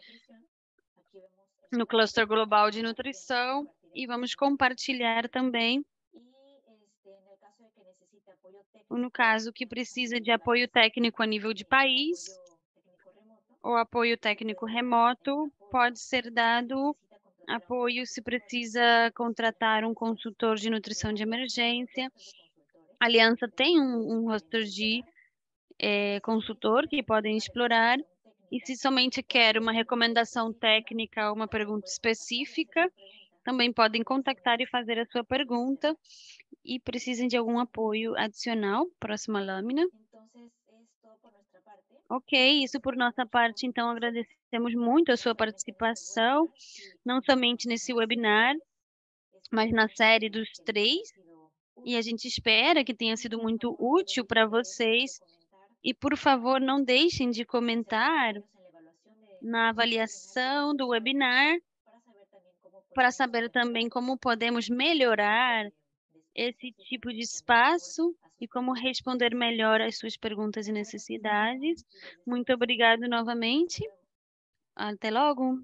no cluster global de nutrição e vamos compartilhar também no caso que precisa de apoio técnico a nível de país ou apoio técnico remoto, pode ser dado apoio se precisa contratar um consultor de nutrição de emergência. A Aliança tem um roster de consultor que podem explorar E se somente quer uma recomendação técnica ou uma pergunta específica, também podem contactar e fazer a sua pergunta. E precisem de algum apoio adicional? Próxima lâmina. Ok, isso por nossa parte, então agradecemos muito a sua participação, não somente nesse webinar, mas na série dos 3, e a gente espera que tenha sido muito útil para vocês. E, por favor, não deixem de comentar na avaliação do webinar para saber também como podemos melhorar esse tipo de espaço e como responder melhor às suas perguntas e necessidades. Muito obrigado novamente. Até logo.